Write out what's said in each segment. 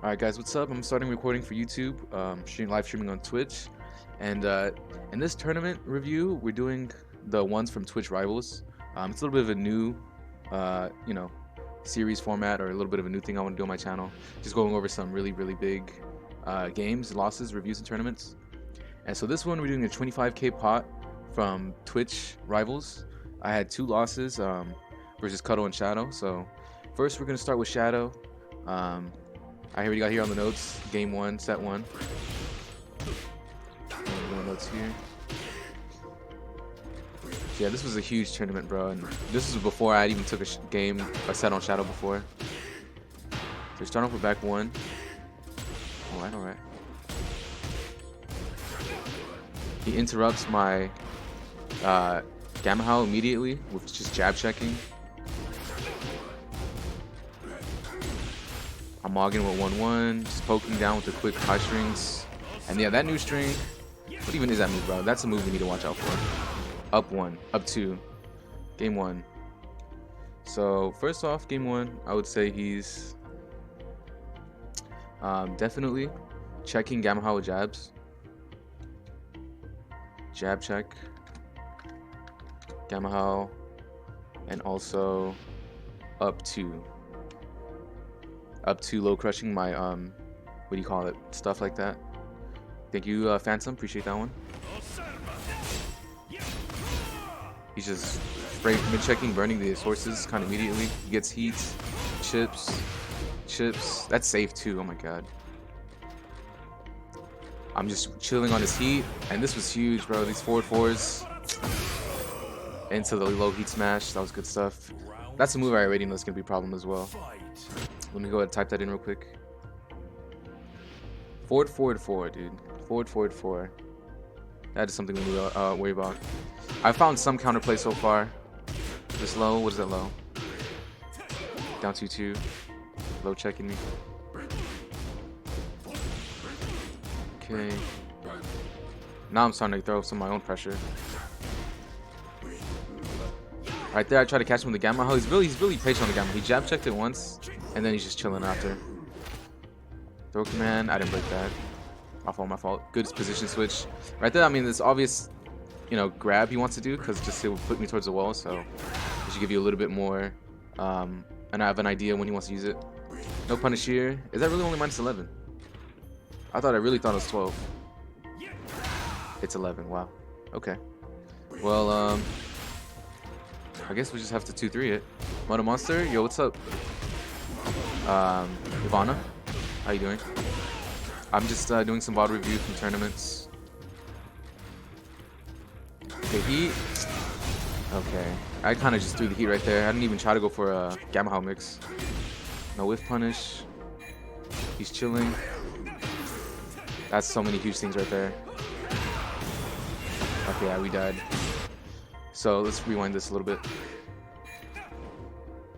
Alright guys, what's up? I'm starting recording for YouTube, live streaming on Twitch, and in this tournament review, we're doing the ones from Twitch Rivals. It's a little bit of a new, series format, or a little bit of a new thing I want to do on my channel. Just going over some really big games, losses, reviews, and tournaments. And so this one, we're doing a 25k pot from Twitch Rivals. I had 2 losses versus Cuddle and Shadow. So first, we're gonna start with Shadow. I already got here on the notes. Game 1, set 1. Notes here. Yeah, this was a huge tournament, bro, and this was before I even took a set on Shadow before. So we start off with back 1. Alright. He interrupts my Gamma Howl immediately with just jab checking. I'm logging with 1-1, just poking down with the quick high strings. And yeah, that new string, what even is that move, bro? That's a move we need to watch out for. Up 1, up 2, game 1. So first off, game 1, I would say he's definitely checking Gamma Howl with jabs. Jab check, Gamma Howl, and also up 2. Up to low crushing my what do you call it, stuff like that. Thank you, Phantom, appreciate that one. He's just spray mid checking, burning the sources kind of immediately. He gets heat, chips. That's safe too. Oh my god. I'm just chilling on his heat, and this was huge, bro. These forward fours into the low heat smash. That was good stuff. That's a move I already know is gonna be a problem as well. Let me go ahead and type that in real quick. Forward, dude. Forward. That is something we need to worry about. I found some counterplay so far. This low, what is that low? Down 2-2. Low checking me. Okay. Now I'm starting to throw some of my own pressure. Right there, I try to catch him with the Gamma Howl. He's really patient on the Gamma. He jab checked it once, and then he's just chilling after. Throw command, I didn't break that. My fault. Good position switch. Right there, I mean, this obvious, grab he wants to do, because just it will put me towards the wall, so it should give you a little bit more, and I have an idea when he wants to use it. No punish here. Is that really only -11? I really thought it was 12. It's 11, wow. Okay. Well, I guess we just have to 2-3 it. Mono Monster, yo, what's up? Ivana, how you doing? I'm just doing some VOD review from tournaments. Okay, heat. Okay, I kind of just threw the heat right there. I didn't even try to go for a Gamma Howl mix. No whiff punish. He's chilling. That's so many huge things right there. Okay, yeah, we died. So let's rewind this a little bit.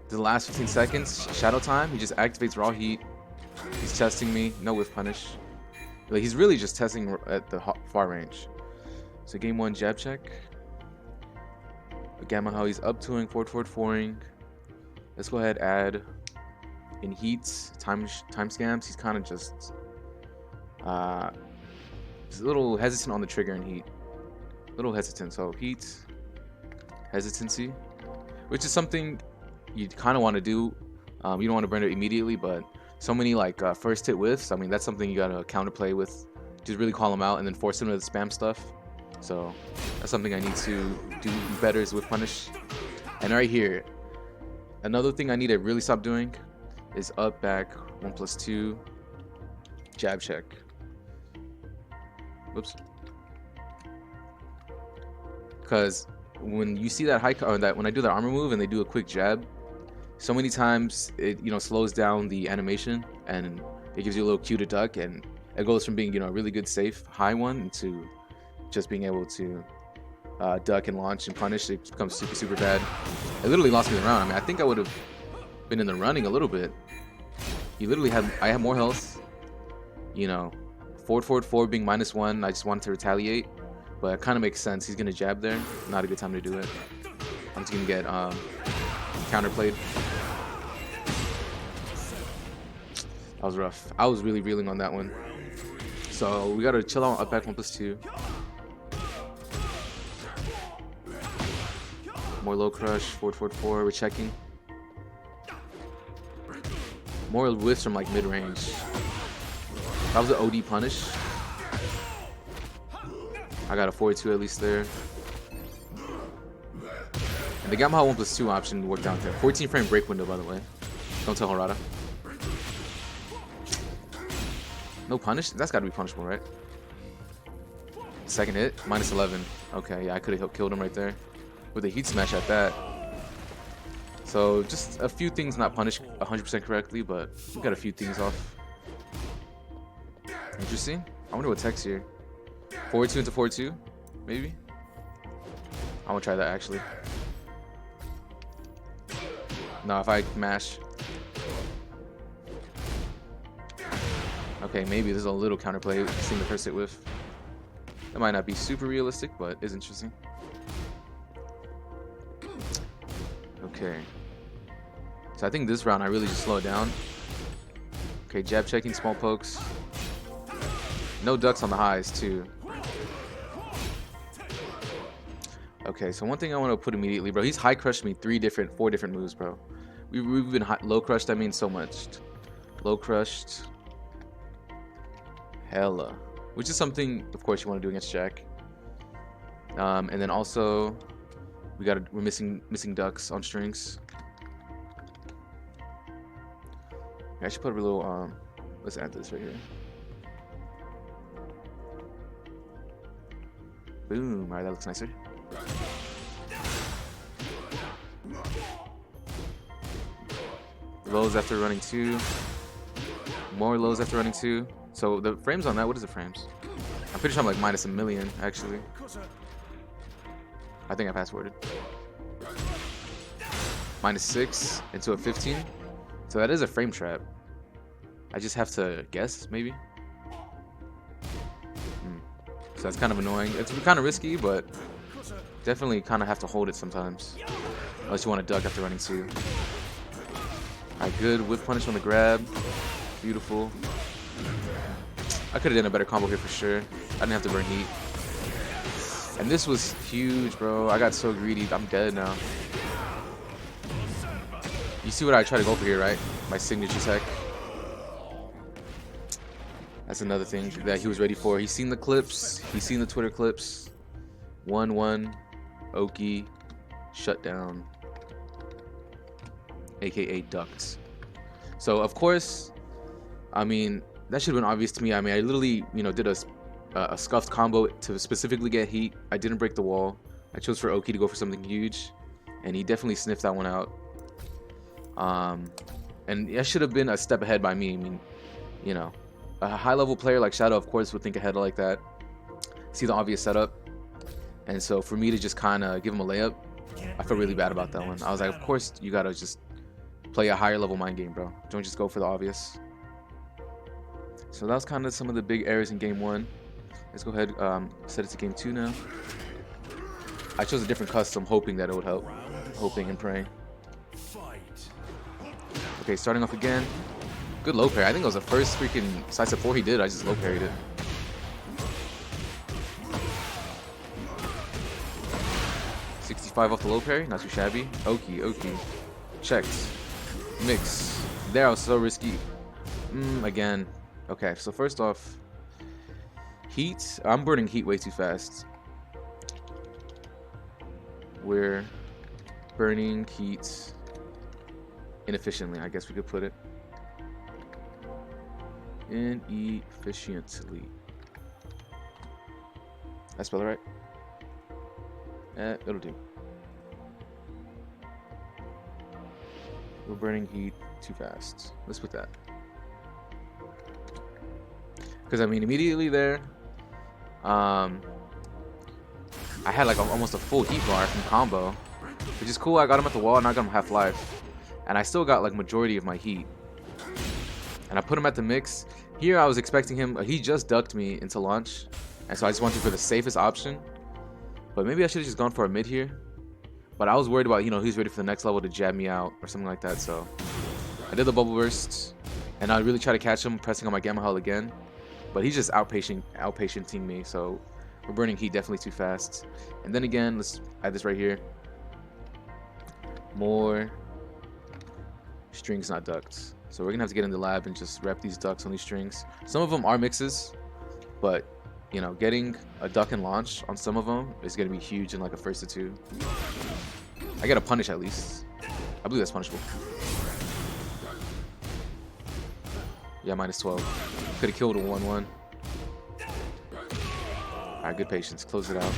The last 15 seconds, Shadow time, he just activates raw heat. He's testing me, no whiff punish. Like, he's really just testing at the far range. So game 1, jab check. Gamma Howl, he's up 2ing, forward 4ing. Let's go ahead, add in heats, time scams. He's kind of just a little hesitant on the trigger in heat. A little hesitant, so heat. Hesitancy, which is something you kind of want to do. You don't want to burn it immediately, but so many first hit whiffs. I mean, that's something you gotta counterplay with. Just really call him out and then force him to the spam stuff. So that's something I need to do better is with punish. And right here, another thing I need to really stop doing is up back 1+2 jab check. Whoops. Because when you see that when I do that armor move and they do a quick jab, so many times it slows down the animation and it gives you a little cue to duck, and it goes from being a really good safe high one to just being able to duck and launch and punish. It becomes super bad. It literally lost me the round. I mean, I think I would have been in the running a little bit. I had more health. Forward being -1. I just wanted to retaliate. But it kind of makes sense. He's going to jab there. Not a good time to do it. I'm just going to get counterplayed. That was rough. I was really reeling on that one. So we gotta chill out on up back 1+2. More low crush, forward, forward, forward. We're checking. More whiffs from like mid range. That was an OD punish. I got a 4-2 at least there. And the Gamma 1+2 option worked out there. 14 frame break window, by the way. Don't tell Harada. No punish? That's got to be punishable, right? Second hit, -11. Okay, yeah, I could have killed him right there with a heat smash at that. So just a few things not punished 100% correctly, but we got a few things off. Interesting. I wonder what tech's here. 4-2 into 4-2, maybe. I want to try that actually. No, if I mash. Okay, maybe there's a little counterplay. Seeing the first hit with. That might not be super realistic, but is interesting. Okay. So I think this round I really just slow it down. Okay, jab checking, small pokes. No ducks on the highs too. Okay, so one thing I want to put immediately, bro. He's high crushed me 4 different moves, bro. We've been low crushed. I mean, so much. Low crushed. Hella. Which is something, of course, you want to do against Jack. And then also, we're missing ducks on strings. I should put a little let's add this right here. Boom. Alright, that looks nicer. Lows after running 2. More lows after running 2. So the frames on that, what is the frames? I'm pretty sure I'm like minus a million, actually. I think I passworded. -6 into a 15. So that is a frame trap. I just have to guess, maybe. So that's kind of annoying. It's kind of risky, but definitely kind of have to hold it sometimes. Unless you want to duck after running 2. Alright, good. Whip punish on the grab. Beautiful. I could have done a better combo here for sure. I didn't have to burn heat. And this was huge, bro. I got so greedy. I'm dead now. You see what I try to go for here, right? My signature tech. That's another thing that he was ready for. He's seen the clips. He's seen the Twitter clips. 1-1. Oki. Shut down. AKA ducked. So, of course, I mean, that should have been obvious to me. I mean, I literally, did a scuffed combo to specifically get heat. I didn't break the wall. I chose for Oki to go for something huge. And he definitely sniffed that one out. And that should have been a step ahead by me. I mean, a high-level player like Shadow, of course, would think ahead like that. See the obvious setup. And so for me to just kind of give him a layup, I feel really bad about that one. I was like, of course, you got to just play a higher-level mind game, bro. Don't just go for the obvious. So that was kind of some of the big errors in game 1. Let's go ahead, set it to game 2 now. I chose a different custom, hoping that it would help. Hoping and praying. Okay, starting off again. Good low parry. I think it was the first freaking side step 4 he did. I just low parried it. .65 off the low parry. Not too shabby. Oki. Checked. Mix. There, I was so risky. Again. Okay, so first off, heat. I'm burning heat way too fast. We're burning heat inefficiently, I guess we could put it. Inefficiently. I spell it right? It'll do. We're burning heat too fast. Let's put that. Because I mean, immediately there, I had like almost a full heat bar from combo, which is cool. I got him at the wall and I got him half life, and I still got like majority of my heat. And I put him at the mix. Here I was expecting him. He just ducked me into launch, and so I just went for the safest option. But maybe I should have just gone for a mid here. But I was worried about, he's ready for the next level to jab me out or something like that. So I did the bubble burst, And I really try to catch him pressing on my Gamma Hull again. But he's just outpatienting me, so we're burning heat definitely too fast. And then again, let's add this right here. More strings, not ducks. So we're gonna have to get in the lab and just rep these ducks on these strings. Some of them are mixes, but you know, getting a duck and launch on some of them is gonna be huge in like a first to two. I gotta punish at least. I believe that's punishable. Yeah, minus 12. Could have killed a 1-1. Alright, good patience. Close it out.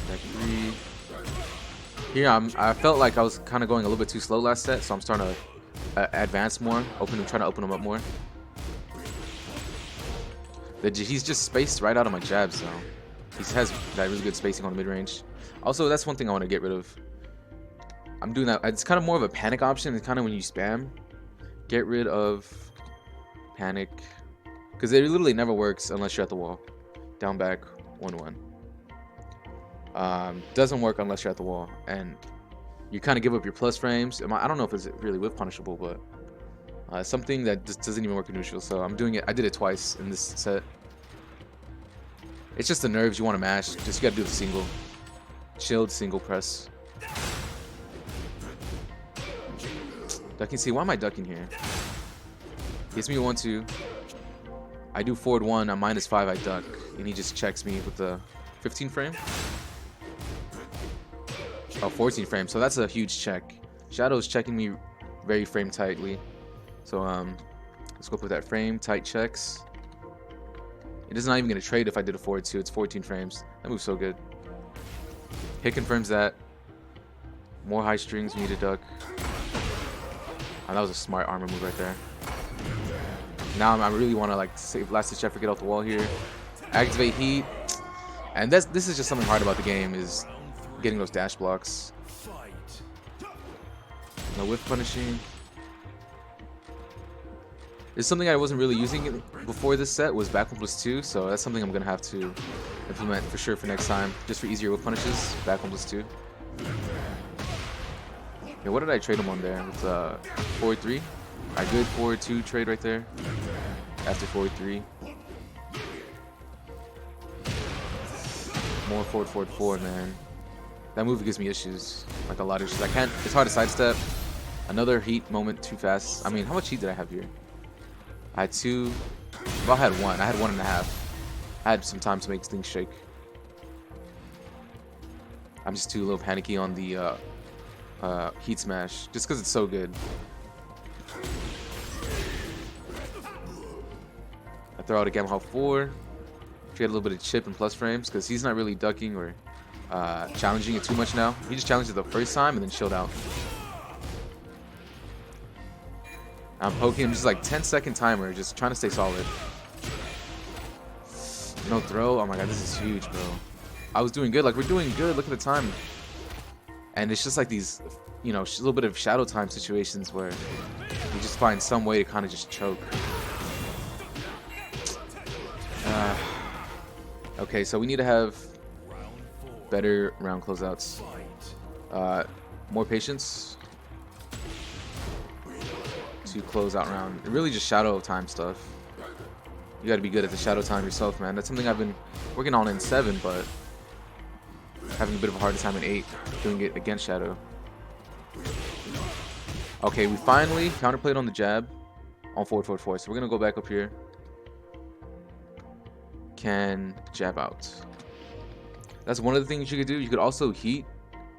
Back 3. Here, I felt like I was kind of going a little bit too slow last set, so I'm starting to advance more, trying to open him up more. He's just spaced right out of my jabs, so he has that really good spacing on the mid range. Also, that's one thing I want to get rid of. I'm doing that. It's kind of more of a panic option. It's kind of when you spam. Get rid of panic, because it literally never works unless you're at the wall. Down back 1-1. Doesn't work unless you're at the wall, and you kind of give up your plus frames. I don't know if it's really whip punishable, but something that just doesn't even work in neutral. So I'm doing it. I did it twice in this set. It's just the nerves you want to mash. Just you gotta do the single, chilled single press. Ducking C. Why am I ducking here? Gives me 1-2. I do forward 1. I'm minus 5. I duck, and he just checks me with the 15 frame. Oh, 14 frame. So that's a huge check. Shadow's checking me very frame tightly. So let's go put that frame tight checks. It is not even gonna trade if I did a forward 2. It's 14 frames. That move's so good. Hit confirms that. More high strings. We need to duck. Oh, that was a smart armor move right there. Now I really want to like save last ditch effort, get off the wall here, activate heat, and this is just something hard about the game is getting those dash blocks. No whiff punishing. It's something I wasn't really using before this set was back 1+2, so that's something I'm gonna have to implement for sure for next time, just for easier whiff punishes. Back 1+2. Yeah, what did I trade him on there? With forward 3. A good forward 2 trade right there. After forward 3. More forward 4, man. That move gives me issues. Like a lot of issues. I can't. It's hard to sidestep. Another heat moment too fast. I mean, how much heat did I have here? I had 2. Well, I had 1. I had 1.5. I had some time to make things shake. I'm just too a little panicky on the heat smash, just because it's so good. I throw out a Gamma Hull 4, get a little bit of chip and plus frames, because he's not really ducking or challenging it too much now. He just challenged it the first time and then chilled out. I'm poking him, just like 10-second timer, just trying to stay solid. No throw. Oh my god, this is huge, bro. I was doing good. Like, we're doing good. Look at the time. And it's just like these, you know, a little bit of shadow time situations where you just find some way to kind of just choke. Okay, so we need to have better round closeouts. More patience to close out round. Really just shadow time stuff. You got to be good at the shadow time yourself, man. That's something I've been working on in 7, but having a bit of a hard time in 8 doing it against shadow. Okay, we finally counterplayed on the jab on forward 4. So we're gonna go back up here. Can jab out. That's one of the things you could do. You could also heat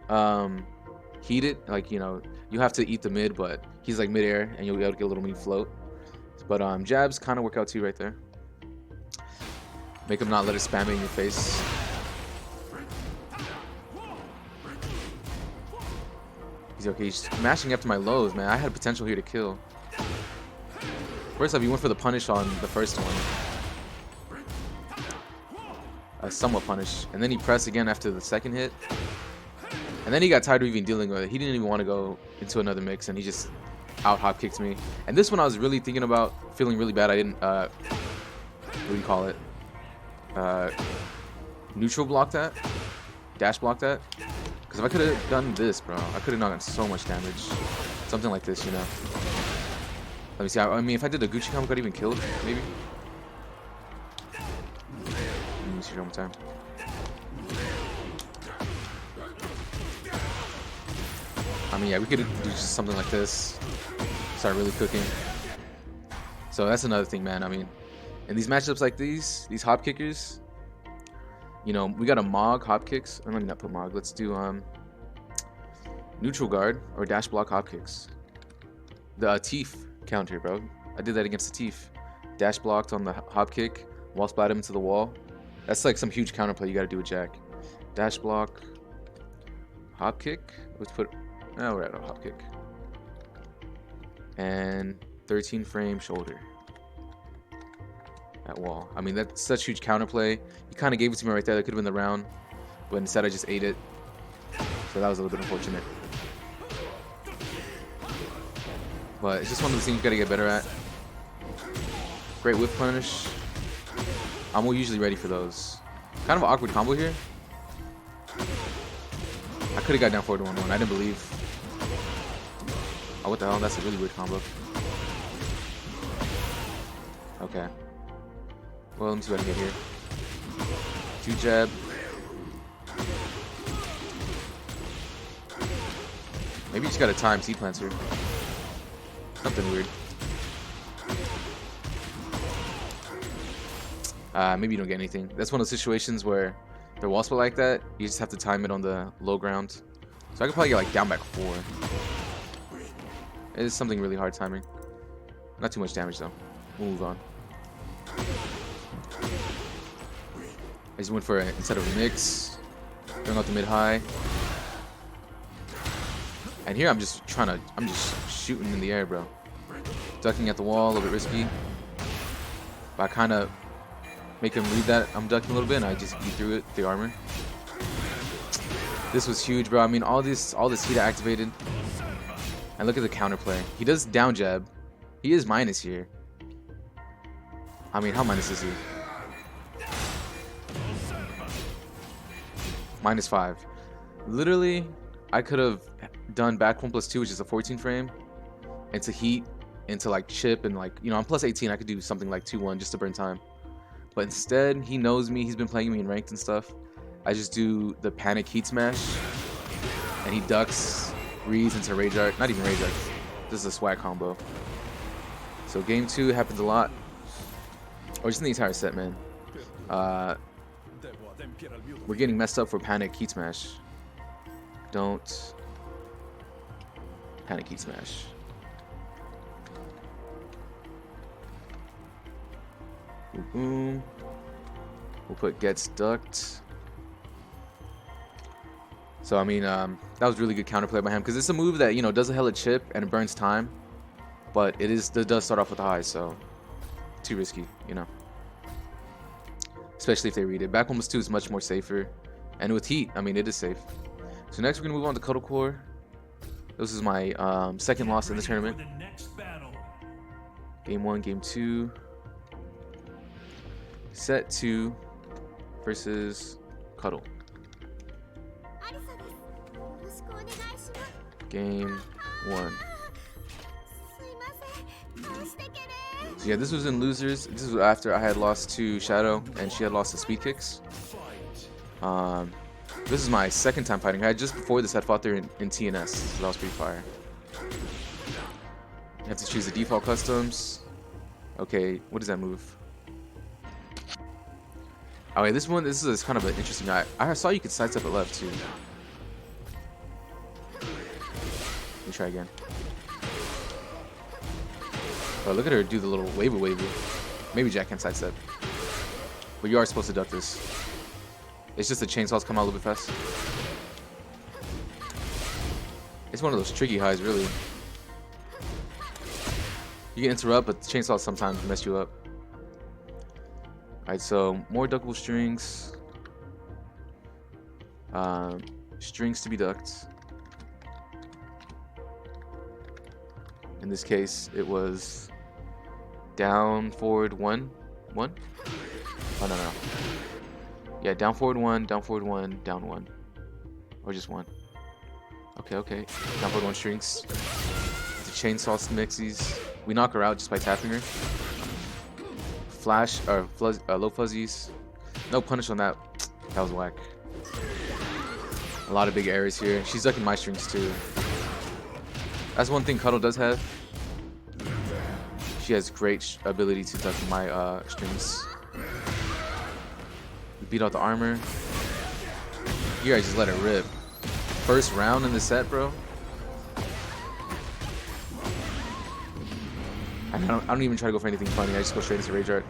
it, like, you know, you have to eat the mid, but he's like mid-air and you'll be able to get a little mid float. But jabs kind of work out too right there. Make him not let it spam it in your face. He's okay. He's mashing after my lows, man. I had potential here to kill. First off, he went for the punish on the first one. A somewhat punish. And then he pressed again after the second hit. And then he got tired of even dealing with it. He didn't even want to go into another mix, and he just out hop kicked me. And this one I was really thinking about, feeling really bad. I didn't, what do you call it? Neutral block that? Dash block that? Because if I could have done this, bro, I could have not gotten so much damage. Something like this, you know. Let me see. I mean, if I did a Gucci combo, I got even killed, maybe. Let me see one more time. I mean, yeah, we could do just something like this. Start really cooking. So that's another thing, man. I mean, in these matchups like these hop kickers, you know, we got a Mog hop kicks. I'm gonna not put Mog. Let's do neutral guard or dash block hop kicks. The Teeth counter, bro. I did that against the Teeth. Dash blocked on the hop kick, wall splat him into the wall. That's like some huge counterplay you gotta do with Jack. Dash block, hop kick. Let's put. Oh, we're at a hop kick. And 13 frame shoulder. That wall. I mean, that's such huge counterplay. He kind of gave it to me right there. That could have been the round, but instead I just ate it. So that was a little bit unfortunate. But it's just one of those things you gotta get better at. Great whip punish. I'm usually ready for those. Kind of an awkward combo here. I could have got down forward to 1-1. I didn't believe. Oh, what the hell? That's a really weird combo. Okay. Well, let me see what I can get here. 2 jab. Maybe you just got a time C-planter. Something weird. Maybe you don't get anything. That's one of those situations where they're wall split like that. You just have to time it on the low ground. So I could probably get like down back 4. It is something really hard timing. Not too much damage though. We'll move on. I just went for it instead of a mix. Going out the mid high. And here I'm just shooting in the air, bro. Ducking at the wall, a little bit risky. But I kind of make him read that I'm ducking a little bit, and I just beat through it, the armor. This was huge, bro. I mean, all this heat activated. And look at the counterplay. He does down jab. He is minus here. I mean, how minus is he? -5. Literally, I could have done back 1+2, which is a 14 frame, into heat, into like chip, and like, you know, I'm plus 18. I could do something like 2-1 just to burn time. But instead, he knows me. He's been playing me in ranked and stuff. I just do the panic heat smash, and he ducks, reads into rage art. Not even rage art. This is a swag combo. So game 2 happens a lot. Or just in the entire set, man. We're getting messed up for panic heat smash. Don't panic heat smash. Boom. We'll put gets ducked. So I mean, that was really good counterplay by him, because it's a move that, you know, does a hella chip and it burns time, but it does start off with a high, so too risky, you know. Especially if they read it. Back 1+2 is much more safer, and with heat, I mean, it is safe. So next we're gonna move on to Cuddle Core. This is my second loss in the tournament. Game 1, game 2. Set 2 versus Cuddle. Game 1. So yeah, this was in losers. This was after I had lost to Shadow and she had lost to Speed Kicks. This is my second time fighting her. I just before this had fought there in TNS, so that was pretty fire. You have to choose the default customs. Okay, what does that move? Okay, this is kind of an interesting. I saw you could sidestep it left too. Let me try again. Oh, look at her do the little wavy. Maybe Jack can sidestep. But you are supposed to duck this. It's just the chainsaws come out a little bit fast. It's one of those tricky highs, really. You can interrupt, but the chainsaws sometimes mess you up. Alright, so more duckable strings. Strings to be ducked. In this case, it was down forward 1. Oh no. Yeah, down forward 1, down forward 1, down 1. Or just 1. Okay. Down for 1 strings. It's a chainsaw mixies. We knock her out just by tapping her. Flash or low fuzzies. No punish on that. That was whack. A lot of big errors here. She's ducking my strings too. That's one thing Cuddle does have. She has great ability to duck my strings. Beat out the armor. Here I just let it rip. First round in the set, bro. I don't even try to go for anything funny. I just go straight into Rage Art.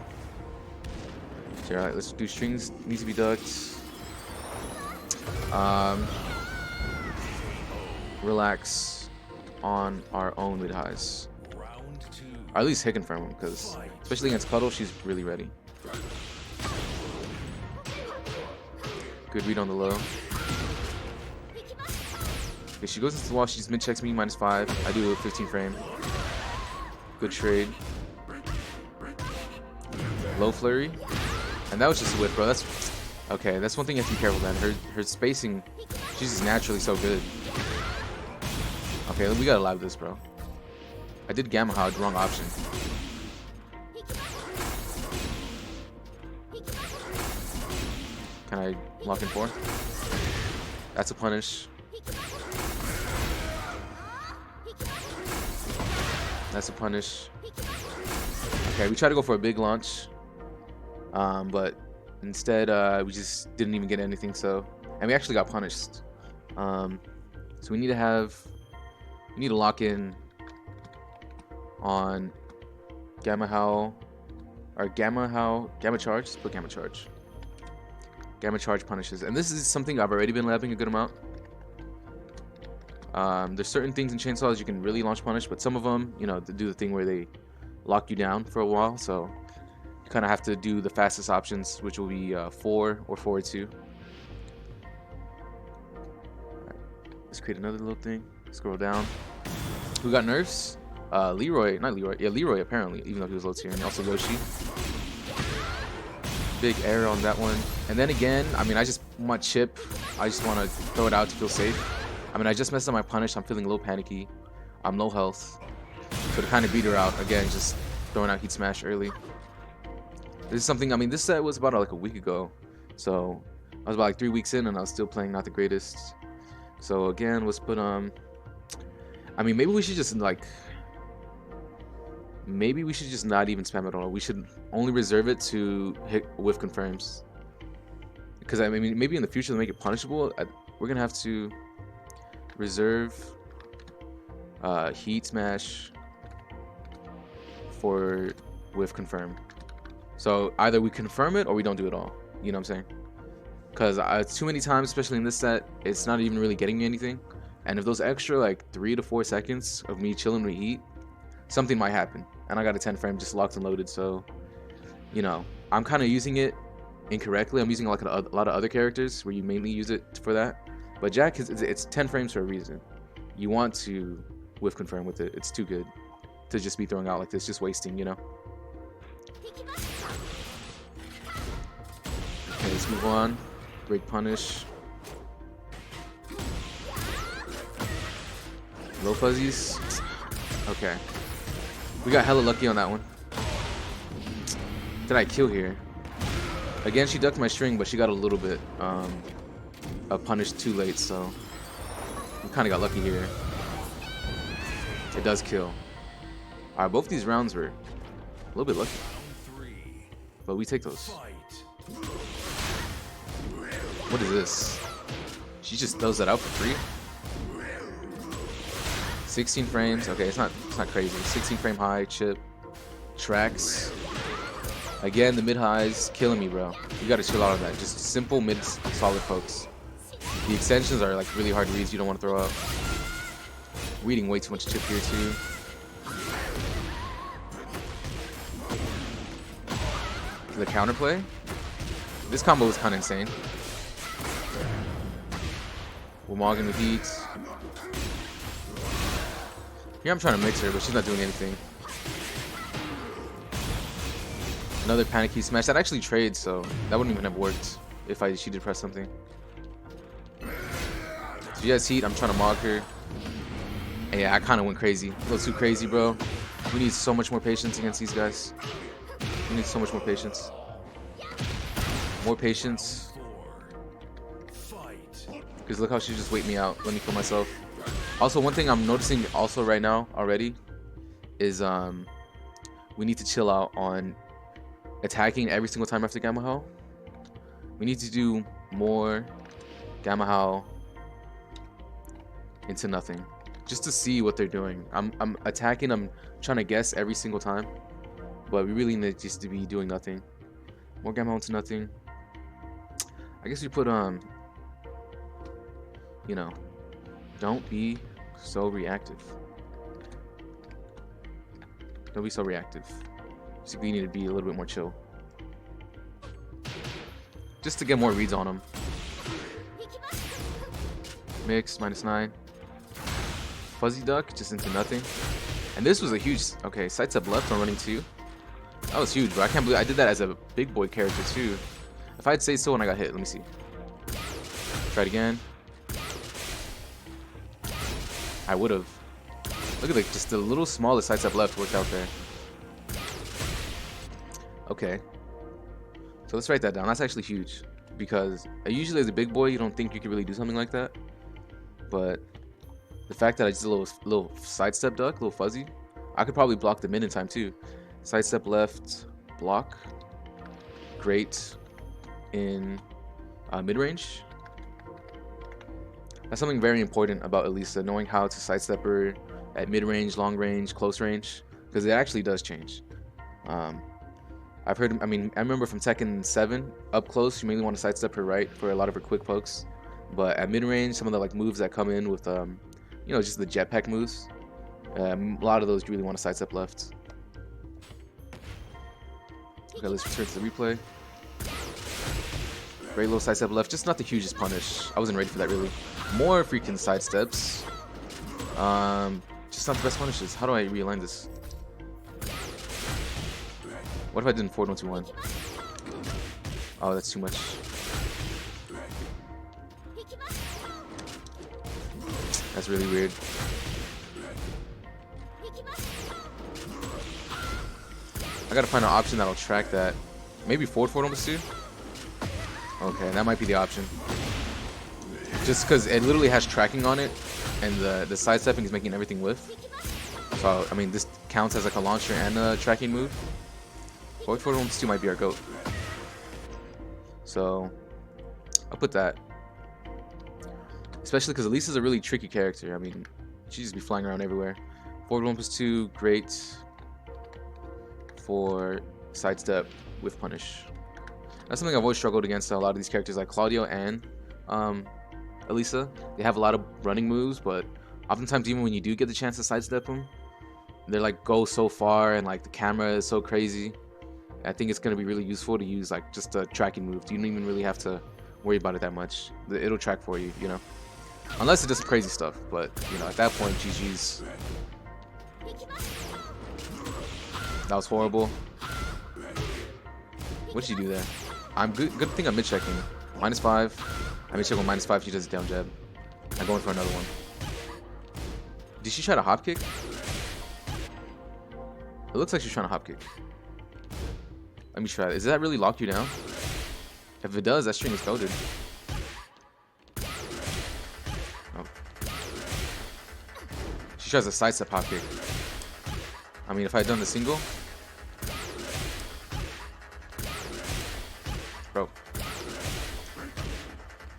So, alright, let's do strings. Needs to be ducked. Relax on our own mid highs. Or at least hit confirm him, because especially against Cuddle, she's really ready. Good read on the low. Okay, she goes into the wall. She just mid checks me -5. I do a 15 frame. Good trade. Low flurry. And that was just a whip, bro. That's okay. That's one thing you have to be careful then. Her spacing, she's just naturally so good. Okay, we gotta live this, bro. I did Gamma Hog, wrong option. Can I lock in 4? That's a punish. That's a punish. Okay, we tried to go for a big launch. But instead, we just didn't even get anything, so... And we actually got punished. So we need to lock in on Gamma Howl, or Gamma Charge. Let's put Gamma Charge. Gamma Charge punishes, and this is something I've already been labbing a good amount. There's certain things in chainsaws you can really launch punish, but some of them, you know, they do the thing where they lock you down for a while, so you kind of have to do the fastest options, which will be 4 or forward 2. Right. Let's create another little thing. Scroll down. Who got nerfs? Leroy, not Leroy. Yeah, Leroy apparently, even though he was low tier, and also Yoshi. Big error on that one. And then again, I mean, I just want chip. I just want to throw it out to feel safe. I mean, I just messed up my punish. I'm feeling a little panicky. I'm low health. So to kind of beat her out, again, just throwing out Heat Smash early. This is something, I mean, this set was about like a week ago. So I was about like 3 weeks in and I was still playing not the greatest. So again, let's put, I mean, maybe we should just like, maybe we should just not even spam it all. We should only reserve it to hit whiff confirms. Because I mean, maybe in the future to make it punishable, we're gonna have to reserve Heat Smash for whiff confirm. So either we confirm it or we don't do it all. You know what I'm saying? Because too many times, especially in this set, it's not even really getting me anything. And if those extra like 3 to 4 seconds of me chilling with heat, something might happen. And I got a 10 frame just locked and loaded, so you know, I'm kind of using it incorrectly. I'm using like a lot of other characters where you mainly use it for that. But Jack, it's 10 frames for a reason. You want to whiff confirm with it. It's too good to just be throwing out like this, just wasting, you know. Okay, let's move on. Break punish. Low fuzzies. Okay. We got hella lucky on that one. Did I kill here? Again, she ducked my string, but she got a little bit punished too late, so we kind of got lucky here. It does kill. Alright, both these rounds were a little bit lucky, but we take those. What is this? She just throws that out for free? 16 frames. Okay, it's not crazy. 16 frame high chip tracks. Again, the mid highs killing me, bro. You gotta chill out on that. Just simple mid solid pokes. The extensions are like really hard reads. You don't want to throw out. Reading way too much chip here too. The counterplay. This combo was kind of insane. Womagan with heat. Here I'm trying to mix her, but she's not doing anything. Another panicky smash. That actually trades, so that wouldn't even have worked if she did press something. She has heat. I'm trying to mog her. And yeah, I kind of went crazy. A little too crazy, bro. We need so much more patience against these guys. We need so much more patience. More patience. Because look how she just wait me out. Let me kill myself. Also, one thing I'm noticing also right now already is we need to chill out on attacking every single time after Gamma Hao. We need to do more Gamma Hao into nothing. Just to see what they're doing. I'm attacking, I'm trying to guess every single time. But we really need just to be doing nothing. More Gamma Hao into nothing. I guess we put you know, don't be so reactive. Don't be so reactive. Basically, you need to be a little bit more chill. Just to get more reads on them. Mix, -9. Fuzzy duck, just into nothing. And this was a huge... Okay, sidestep left on running 2. That was huge, bro. I can't believe I did that as a big boy character, too. If I'd say so when I got hit, let me see. Try it again. I would have. Look at just the little smallest sidestep left worked out there. Okay. So let's write that down. That's actually huge. Because usually as a big boy, you don't think you can really do something like that. But the fact that I just did a little sidestep duck, a little fuzzy, I could probably block the mid in time too. Sidestep left, block. Great in mid-range. That's something very important about Elisa, knowing how to sidestep her at mid-range, long-range, close range, because it actually does change. I've heard, I remember from Tekken 7, up close, you mainly want to sidestep her right for a lot of her quick pokes. But at mid-range, some of the moves that come in with, just the jetpack moves, a lot of those you really want to sidestep left. Okay, let's return to the replay. Great little sidestep left, just not the hugest punish. I wasn't ready for that really. More freaking sidesteps. Just not the best punishes. How do I realign this? What if I did forward 1-2-1? Oh, that's too much. That's really weird. I gotta find an option that'll track that. Maybe forward 2. Okay, that might be the option. Just because it literally has tracking on it, and the sidestepping is making everything whiff. So this counts as like a launcher and a tracking move. Forward 2 might be our goat. So I'll put that. Especially because Elisa's a really tricky character. She just be flying around everywhere. Forward 1+2, great for sidestep with punish. That's something I've always struggled against a lot of these characters, like Claudio and Elisa. They have a lot of running moves, but oftentimes even when you do get the chance to sidestep them, they're go so far, and the camera is so crazy. I think it's going to be really useful to use just a tracking move. You don't even really have to worry about it that much. It'll track for you, unless it does some crazy stuff. But at that point, GG's. That was horrible. What did she do there? I'm good thing I'm mid-checking. -5. I mid-check with -5. She does a down jab. I'm going for another one. Did she try to hop kick? It looks like she's trying to hop kick. Let me try. Does that really lock you down? If it does, that string is coded. Oh. She tries a sidestep hop kick. If I had done the single. Bro.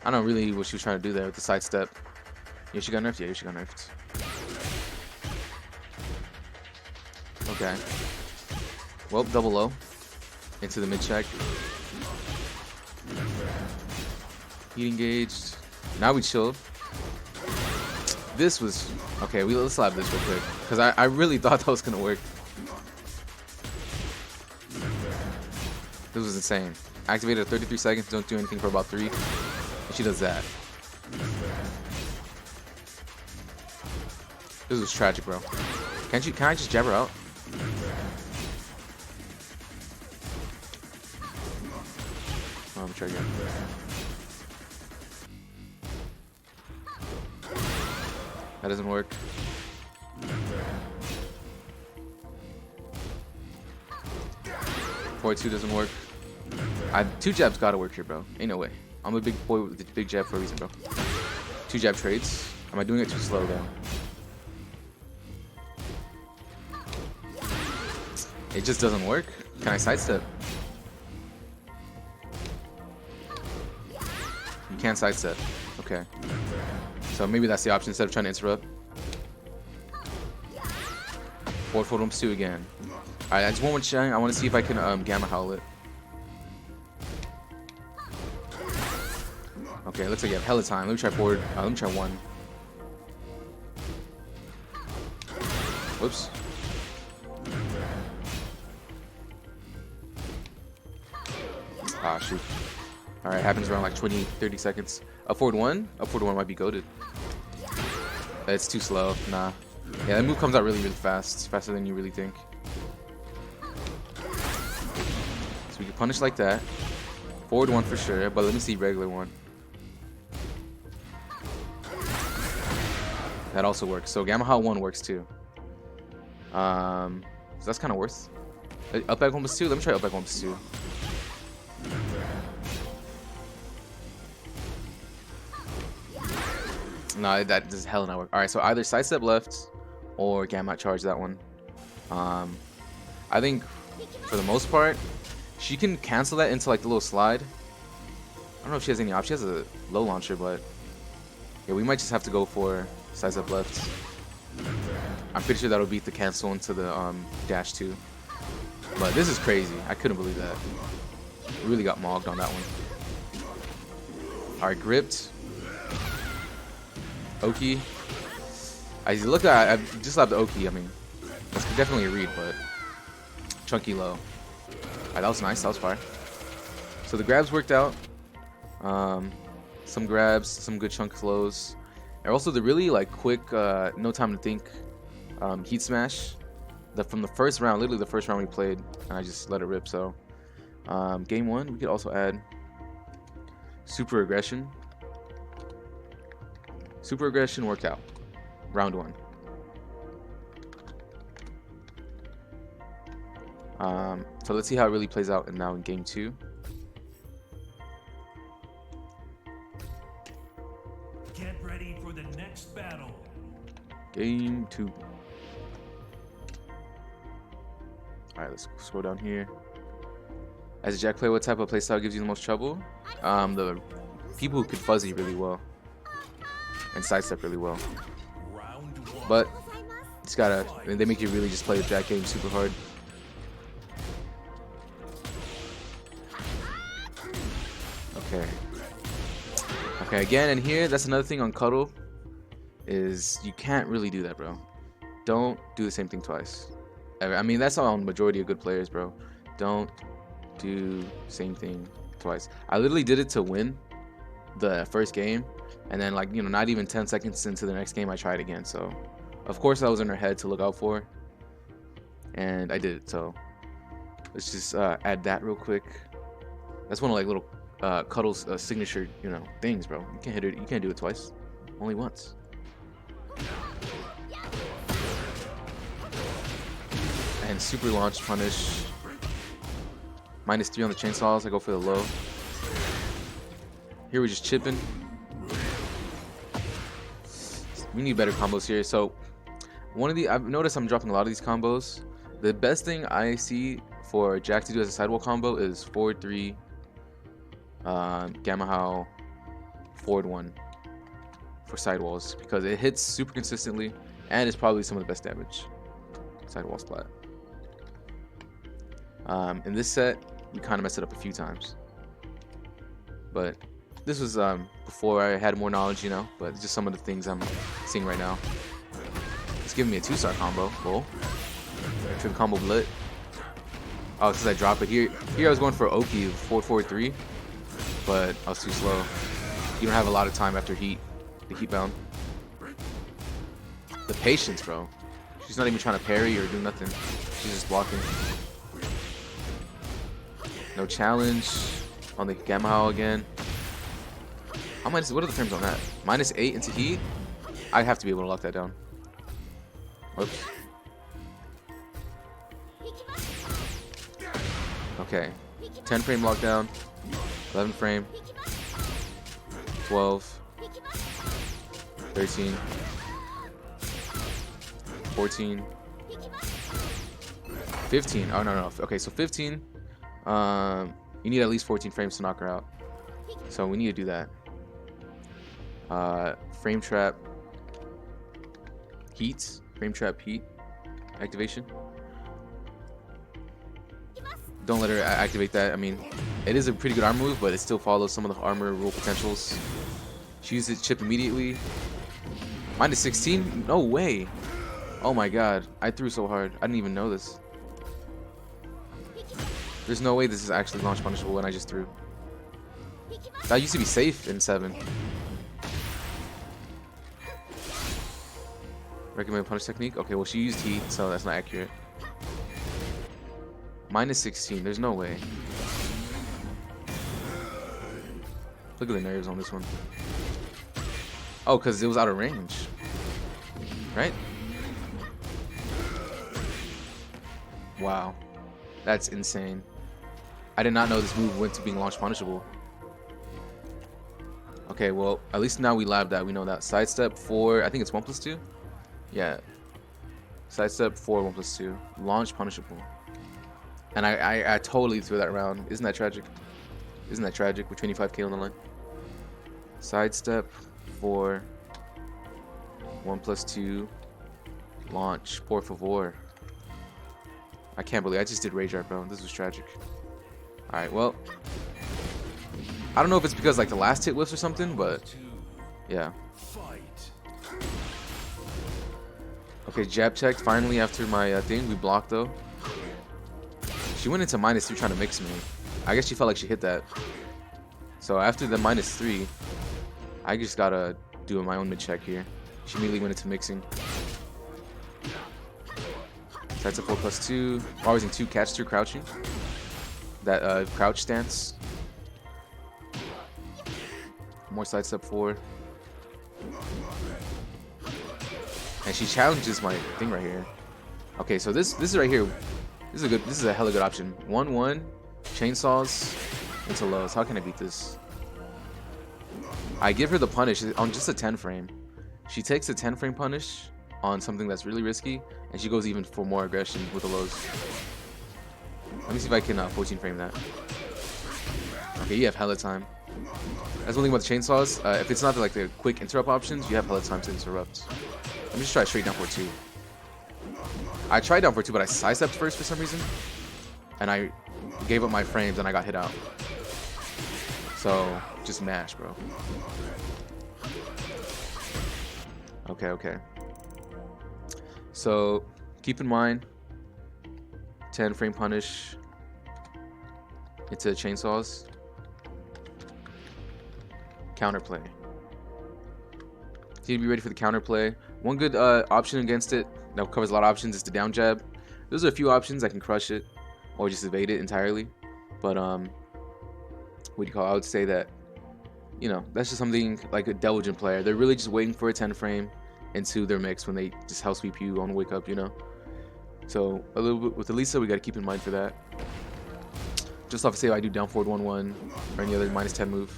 I don't know really what she was trying to do there with the sidestep. Yeah, she got nerfed? Yeah, she got nerfed. Okay. Well, double low. Into the mid-check. Heat engaged. Now we chilled. This was... Okay, let's slap this real quick. Because I really thought that was going to work. This was insane. Activated at 33 seconds, don't do anything for about 3. And she does that. This was tragic, bro. Can I just jab her out? Oh, I'm trying again. That doesn't work. Forward 2 doesn't work. Two jabs gotta work here, bro. Ain't no way. I'm a big boy with the big jab for a reason, bro. 2 jab trades. Am I doing it too slow though? It just doesn't work. Can I sidestep? You can't sidestep. Okay. So maybe that's the option instead of trying to interrupt. Forward 2 again. Alright, I just want one shine. I want to see if I can Gamma Howl it. Okay, looks like you have hella time. Let me try forward. Let me try 1. Whoops. Ah, shoot. Alright, happens around like 20, 30 seconds. Up forward 1? Up forward 1 might be goated. It's too slow. Nah. Yeah, that move comes out really, really fast. It's faster than you really think. So we can punish like that. Forward 1 for sure, but let me see regular 1. That also works. So Gamma Howl 1 works too. So that's kind of worth. Up back 1+2. Let me try up back 1+2. No, that does hell not work. Alright, so either sidestep left or Gamma charge that one. I think for the most part, she can cancel that into like the little slide. I don't know if she has any option. She has a low launcher, but yeah, we might just have to go for sidestep left. I'm pretty sure that'll beat the cancel into the dash 2. But this is crazy. I couldn't believe that. Really got mogged on that one. Alright, gripped. Oki. I look at I just love the Oki. I mean, that's definitely a read, but chunky low. Alright, that was nice. That was fire. So the grabs worked out. Some grabs, some good chunk flows, and also the really like quick, no time to think, heat smash. From the first round, literally the first round we played, and I just let it rip. So game 1, we could also add super aggression. Super aggression worked out. Round 1. So let's see how it really plays out now in game 2. Get ready for the next battle. Game 2. Alright, let's scroll down here. As a Jack player, what type of playstyle gives you the most trouble? The people who could fuzzy really well and sidestep really well. But it's gotta, they make you really just play the Jack game super hard. Okay. Okay, again, and here, that's another thing on Cuddle, is you can't really do that, bro. Don't do the same thing twice. I mean, that's on majority of good players, bro. Don't do same thing twice. I literally did it to win the first game, and then, like, you know, not even 10 seconds into the next game, I tried again. So, of course, I was in her head to look out for, and I did it. So, let's just add that real quick. That's one of like little Cuddle's signature, you know, things, bro. You can't hit it. You can't do it twice. Only once. And super launch punish. -3 on the chainsaws. I go for the low. Here we're just chipping. We need better combos here. So I've noticed I'm dropping a lot of these combos. The best thing I see for Jack to do as a sidewall combo is forward 3, Gamma Howl, forward 1 for sidewalls, because it hits super consistently and it's probably some of the best damage. Sidewall splat. In this set, we kind of messed it up a few times, but this was before I had more knowledge, you know. But just some of the things I'm seeing right now. It's giving me a 2-star combo. Lol. Trip combo lit. Oh, because I drop it here. Here I was going for Oki, 4-4-3, but I was too slow. You don't have a lot of time after heat. The heat bound. The patience, bro. She's not even trying to parry or do nothing. She's just blocking. No challenge on the Gamma Howl again. What are the frames on that? -8 into heat. I have to be able to lock that down. Whoops. Okay. 10 frame lockdown. 11 frame. 12. 13. 14. 15. Oh, no. Okay, so 15. You need at least 14 frames to knock her out. So we need to do that. Frame trap. Heat. Frame trap heat. Activation. Don't let her activate that. I mean, it is a pretty good armor move, but it still follows some of the armor rule potentials. She uses chip immediately. Minus 16? No way. Oh my god. I threw so hard. I didn't even know this. There's no way this is actually launch punishable when I just threw. That used to be safe in 7. Recommended punish technique? Okay, well she used heat, so that's not accurate. Minus 16, there's no way. Look at the nerves on this one. Oh, because it was out of range. Right? Wow. That's insane. I did not know this move went to being launch punishable. Okay, well, at least now we labbed that. We know that. Sidestep 4, I think it's 1+2? Yeah. Sidestep 4, 1+2. Launch punishable. And I totally threw that round. Isn't that tragic? Isn't that tragic with 25k on the line? Sidestep 4, 1+2. Launch. Por favor. I can't believe I just did rage art, bro. This was tragic. Alright, well. I don't know if it's because like the last hit whiffs or something, but yeah. Okay, jab checked finally after my thing. We blocked though. She went into -3 trying to mix me. I guess she felt like she hit that. So after the -3, I just gotta do my own mid check here. She immediately went into mixing. That's a 4+2. Always in 2 catch through crouching. That crouch stance. More sidestep 4. And she challenges my thing right here. Okay, so this is right here. This is a hella good option. 1-1 chainsaws into lows. How can I beat this? I give her the punish on just a 10 frame. She takes a 10 frame punish on something that's really risky, and she goes even for more aggression with the lows. Let me see if I can 14 frame that. Okay, you have hella time. That's one thing about the chainsaws. If it's not like the quick interrupt options, you have hella time to interrupt. Let me just try straight down for 2. I tried down for 2, but I sidestepped first for some reason, and I gave up my frames and I got hit out. So just mash, bro. Okay. So keep in mind, 10 frame punish into chainsaws. Counterplay. You need to be ready for the counterplay. One good option against it that covers a lot of options is the down jab. Those are a few options that can crush it or just evade it entirely. But what do you call it? I would say that, you know, that's just something like a diligent player. They're really just waiting for a 10 frame into their mix when they just house sweep you on wake up, you know. So a little bit with Elisa, we got to keep in mind for that. Just off to say, I do down forward 1-1 or any other -10 move.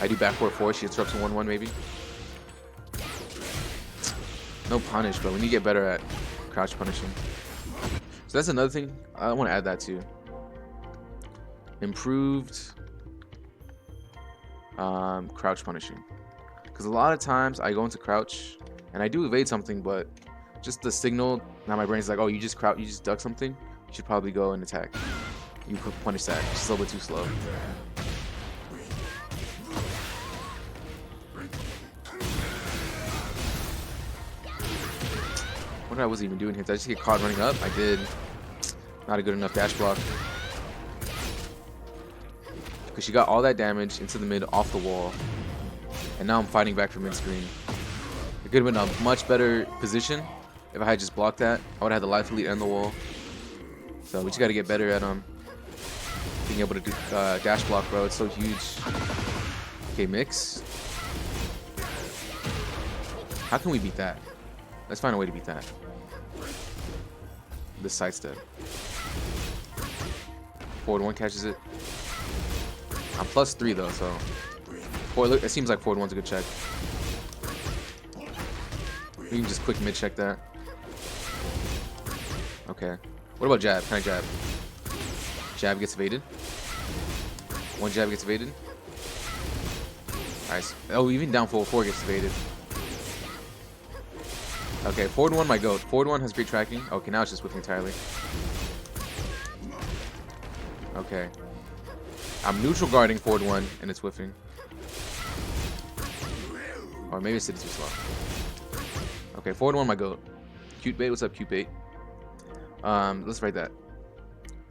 I do back forward 4. She interrupts a 1-1 maybe. No punish, but we need to get better at crouch punishing. So that's another thing. I want to add that too. Improved crouch punishing. Because a lot of times I go into crouch and I do evade something, but just the signal, now my brain's like, oh, you just crouch, you just duck something. You should probably go and attack. You could punish that. Just a little bit too slow. What I wasn't even doing here. Did I just get caught running up? I did. Not a good enough dash block. Because she got all that damage into the mid off the wall. And now I'm fighting back from mid-screen. It could have been a much better position if I had just blocked that. I would have had the life elite and the wall. So we just got to get better at being able to do dash block, bro. It's so huge. Okay, mix. How can we beat that? Let's find a way to beat that. This sidestep. Forward 1 catches it. I'm +3 though, so it seems like forward 1's a good check. We can just quick mid check that. Okay. What about jab? Can I jab? Jab gets evaded. 1 jab gets evaded. Nice. Oh, even down forward 4 gets evaded. Okay, forward 1 my goat. Forward 1 has great tracking. Okay, now it's just whiffing entirely. Okay. I'm neutral guarding forward 1 and it's whiffing. Or maybe it's sitting too slow. Okay, forward 1 my goat. Cute bait, what's up, cute bait? Let's write that.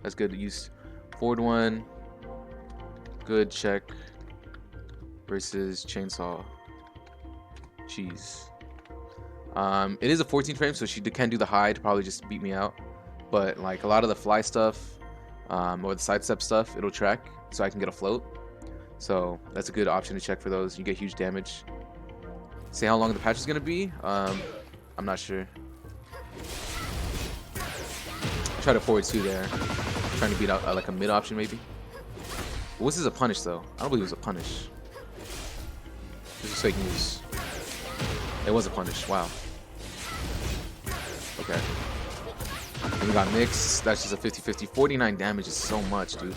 That's good to use. Forward 1. Good check. Versus chainsaw. Cheese. It is a 14 frame, so she can do the hide, probably just beat me out. But like a lot of the fly stuff, or the sidestep stuff, it'll track, so I can get a float. So that's a good option to check for those. You get huge damage. Say how long the patch is gonna be. I'm not sure. I tried a forward 2 there, trying to beat out like a mid option maybe. What's this a punish though? I don't believe it was a punish. This is fake news. It was a punish. Wow. Okay. And we got mix. That's just a 50-50. 49 damage is so much, dude.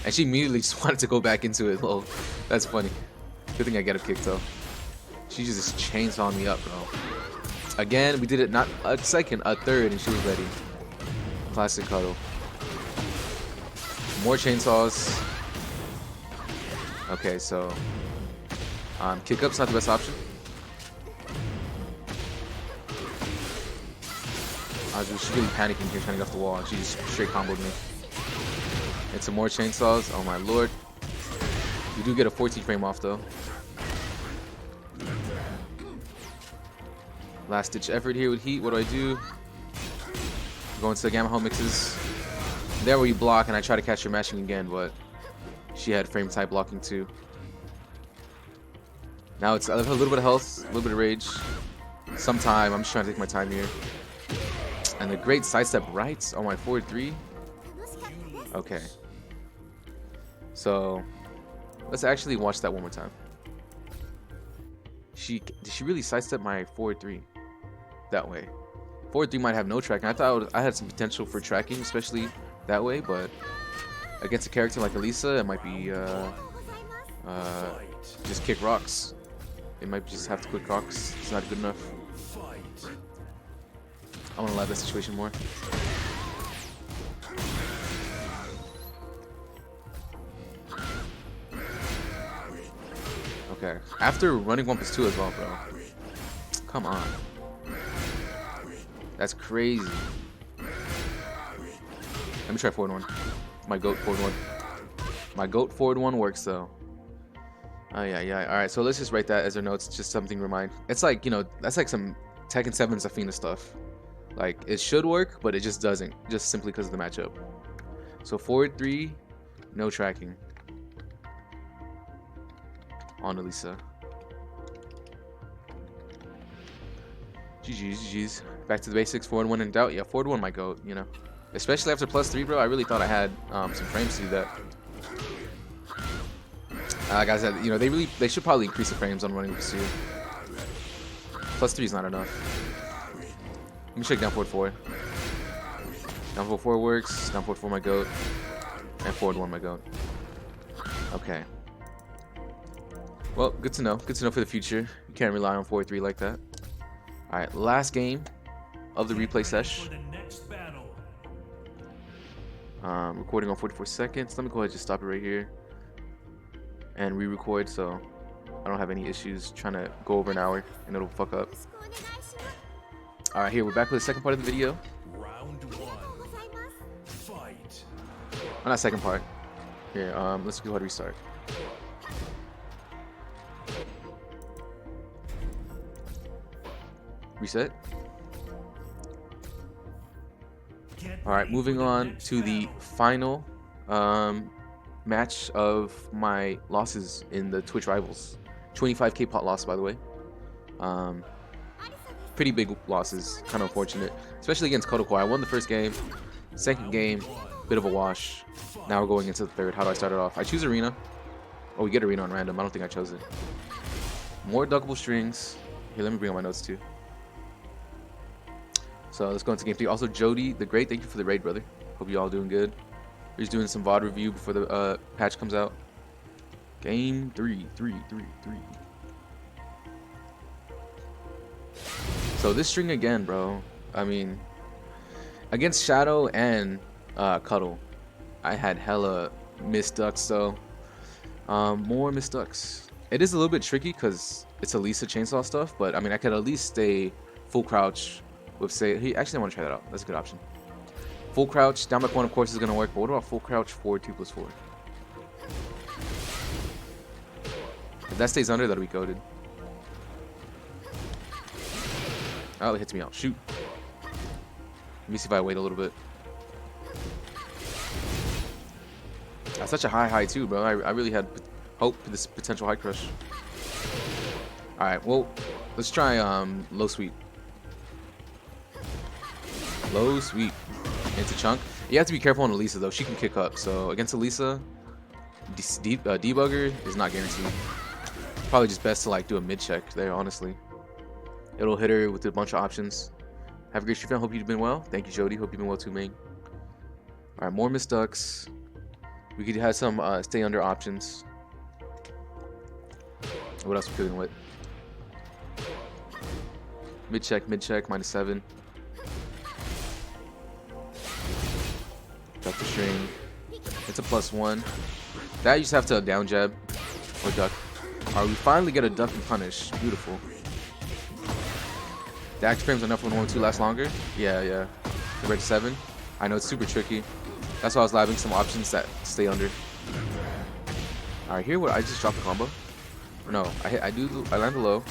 And she immediately just wanted to go back into it. Lol. That's funny. Good thing I get a kick though. She just chainsawed me up, bro. Again, we did it not a second, a third, and she was ready. Classic Cuddle. More chainsaws. Okay, so kick up's not the best option. She's really panicking here, trying to get off the wall. She just straight comboed me. And some more chainsaws. Oh my lord. We do get a 14 frame off though. Last ditch effort here with heat. What do? Go into the gamma home mixes. There where you block, and I try to catch her mashing again, but she had frame type blocking too. Now it's a little bit of health, a little bit of rage. Some time. I'm just trying to take my time here. And the great sidestep rights on my forward 3. Okay. So let's actually watch that one more time. Did she really sidestep my forward 3 that way? Forward 3 might have no tracking. I thought I had some potential for tracking, especially that way, but against a character like Elisa, it might be just kick rocks. It might just have to quick rocks. It's not good enough. I want to love that situation more. Okay. After running 1+2 as well, bro. Come on. That's crazy. Let me try forward 1. My goat forward 1. My goat forward 1 works though. Oh yeah. Alright, so let's just write that as our notes. Just something to remind. It's like, you know, that's like some Tekken 7 Zafina stuff. Like, it should work, but it just doesn't. Just simply because of the matchup. So forward 3, no tracking. On Elisa. GG's. Back to the basics. Forward 1 in doubt. Yeah, forward 1 my goat, you know. Especially after +3, bro. I really thought I had some frames to do that. Like I said, you know, they should probably increase the frames on running +2. +3 is not enough. Let me check down forward 4. Down forward 4 works. Down forward 4 my goat. And forward 1 my goat. Okay. Well, good to know. Good to know for the future. You can't rely on forward 3 like that. Alright, last game of the replay sesh. Recording on 44 seconds. Let me go ahead and just stop it right here. And re-record so I don't have any issues trying to go over an hour and it'll fuck up. Alright, here we're back with the second part of the video. Round 1. Fight. Oh, not second part. Here, let's go ahead and restart. Reset. Alright, moving on to the final match of my losses in the Twitch Rivals. 25k pot loss, by the way. pretty big losses. Kind of unfortunate, especially against Cuddle. I won the first game, second game, bit of a wash. Now we're going into the third. How do I start it off? I choose arena. Oh, we get arena on random. I don't think I chose it. More duckable strings. Here, let me bring up my notes too. So let's go into game 3. Also, Jody the Great, thank you for the raid, brother. Hope you all doing good. We're just doing some VOD review before the patch comes out. Game 3. So this string again, bro. I mean, against Shadow and Cuddle, I had hella missed ducks. So more missed ducks. It is a little bit tricky because it's Elisa chainsaw stuff, but I mean, I could at least stay full crouch with say. He actually, I want to try that out. That's a good option. Full crouch down by point, of course, is gonna work. But what about full crouch forward 2+4? If that stays under, that'll be goated. Oh, it hits me out. Shoot. Let me see if I wait a little bit. That's such a high too, bro. I really had hope for this potential high crush. All right, well, let's try low sweep. Low sweep into chunk. You have to be careful on Elisa though. She can kick up. So against Elisa, debugger is not guaranteed. Probably just best to like do a mid check there. Honestly, it'll hit her with a bunch of options. Have a great stream. Hope you've been well. Thank you, Jody. Hope you've been well too, man. All right, more missed ducks. We could have some stay under options. What else are we feeling with? Mid check, -7. Drop the string. It's a +1. That you just have to down jab or duck. Alright, we finally get a duck and punish. Beautiful. The action frames enough when 1-2 lasts longer. Yeah. The red 7. I know it's super tricky. That's why I was labbing some options that stay under. Alright, here what I just dropped the combo. No, I land the low.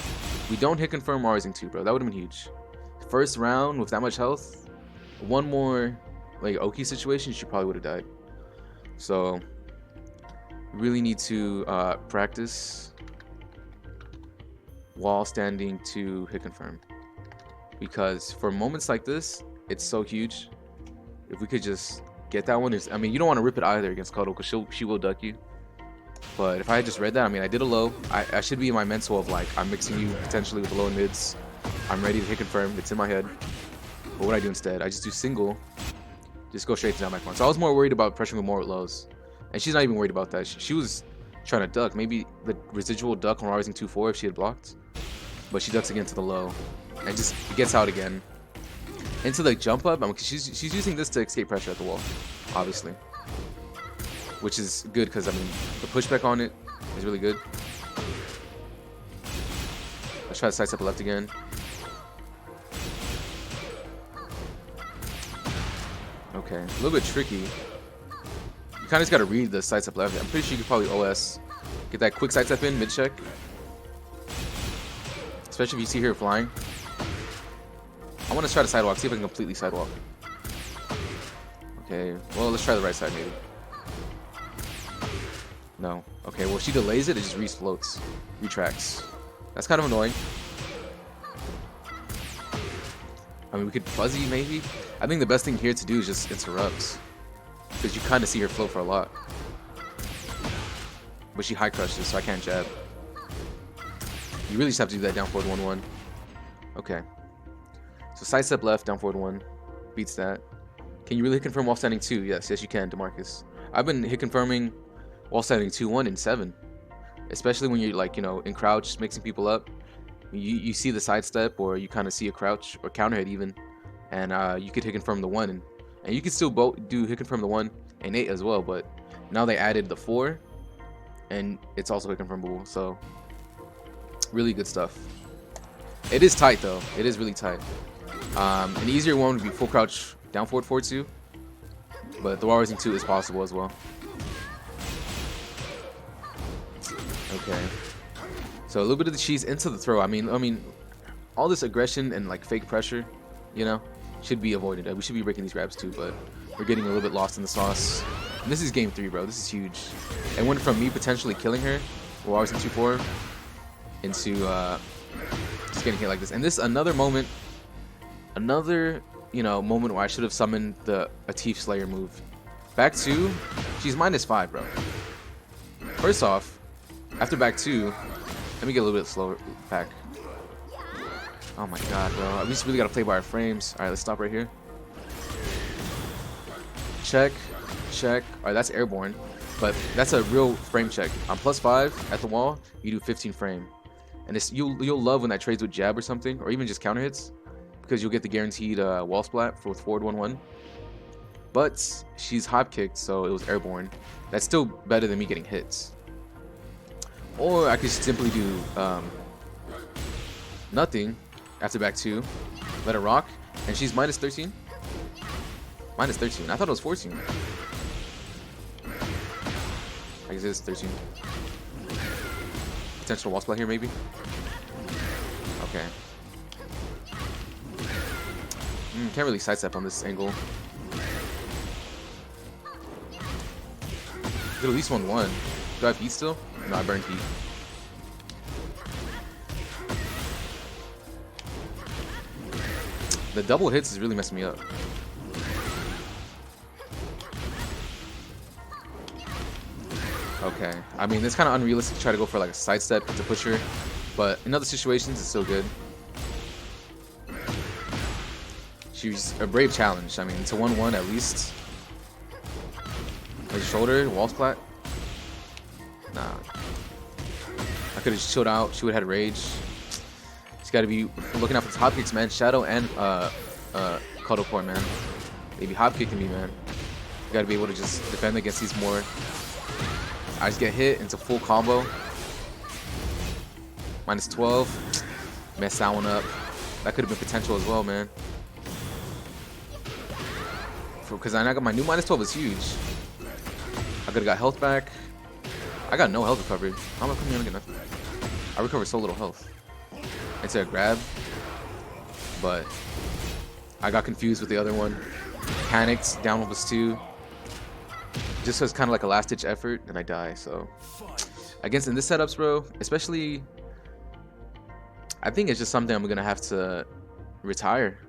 We don't hit confirm Rising 2, bro. That would have been huge. First round with that much health, one more like Oki situation, she probably would have died. So really need to practice while standing to hit confirm, because for moments like this, it's so huge. If we could just get that one, I mean, you don't want to rip it either against Cuddle because she will duck you. But if I had just read that, I mean, I did a low. I should be in my mental of like, I'm mixing you potentially with the low and mids. I'm ready to hit confirm. It's in my head. But what I do instead, I just do single. Just go straight to down back one. So I was more worried about pressuring with more with lows. And she's not even worried about that. She was trying to duck. Maybe the residual duck on Rising 2-4 if she had blocked. But she ducks again to the low. And just gets out again. Into the jump up. I mean, she's using this to escape pressure at the wall. Obviously. Which is good because, I mean, the pushback on it is really good. Let's try to sidestep left again. Okay, a little bit tricky. You kind of just got to read the sidestep left. I'm pretty sure you could probably OS. Get that quick sidestep in, mid check. Especially if you see her flying. I want to try to sidewalk, see if I can completely sidewalk. Okay, well, let's try the right side maybe. No. Okay, well, she delays it, it just re-floats. Retracts. That's kind of annoying. I mean, we could fuzzy maybe. I think the best thing here to do is just interrupt. Because you kind of see her float for a lot. But she high crushes, so I can't jab. You really just have to do that down forward 1-1. Okay. So sidestep left, down forward 1. Beats that. Can you really hit confirm while standing 2? Yes, you can, DeMarcus. I've been hit confirming while standing 2-1 in 7. Especially when you're like, you know, in crouch, just mixing people up. You see the sidestep, or you kind of see a crouch or counter hit even. And you could hit confirm the 1. And you could still do hit confirm the 1 and 8 as well. But now they added the 4. And it's also hit confirmable. So really good stuff. It is tight though. It is really tight. An easier one would be full crouch down forward 4-2. But the Rising 2 is possible as well. Okay. So a little bit of the cheese into the throw. I mean, all this aggression and like fake pressure, you know, should be avoided. We should be breaking these grabs too, but we're getting a little bit lost in the sauce. And this is game 3, bro. This is huge. It went from me potentially killing her while I was in 2-4 into Just getting hit like this. And this another moment, another moment where I should have summoned the Atif Slayer move. Back 2, she's -5, bro. First off, after back 2, let me get a little bit slower back. Oh my god, bro. We just really gotta play by our frames. Alright, let's stop right here. Check, check. Alright, that's airborne. But that's a real frame check. On +5 at the wall, you do 15 frame. And it's, you'll love when that trades with jab or something, or even just counter hits, because you'll get the guaranteed wall splat for with forward 1-1. But she's hop kicked, so it was airborne. That's still better than me getting hits. Or I could simply do nothing after back 2, let her rock, and she's -13. -13. I thought it was 14. I guess it's 13. Potential wall splat here, maybe. Okay. Can't really sidestep on this angle. Did at least 1-1. Do I have heat still? No, I burned heat. The double hits is really messing me up. Okay. I mean, it's kind of unrealistic to try to go for like a sidestep to push her, but in other situations, it's so good. She's a brave challenge. I mean, it's a 1-1 at least. Like shoulder, wall splat. Nah. I could have just chilled out. She would have had rage. She's got to be looking out for the hop kicks, man. Shadow and Cuddle core, man. They be hop kicking me, man. You got to be able to just defend against these more. I just get hit into full combo. -12. Messed that one up. That could have been potential as well, man. Because I got my new -12 is huge. I could have got health back. I got no health recovery. How am I coming in to get nothing? I recovered so little health. It's a grab, but I got confused with the other one. Panicked, down +2. Just was kind of like a last-ditch effort, and I die. So against in this setups, bro, especially, I think it's just something I'm gonna have to retire.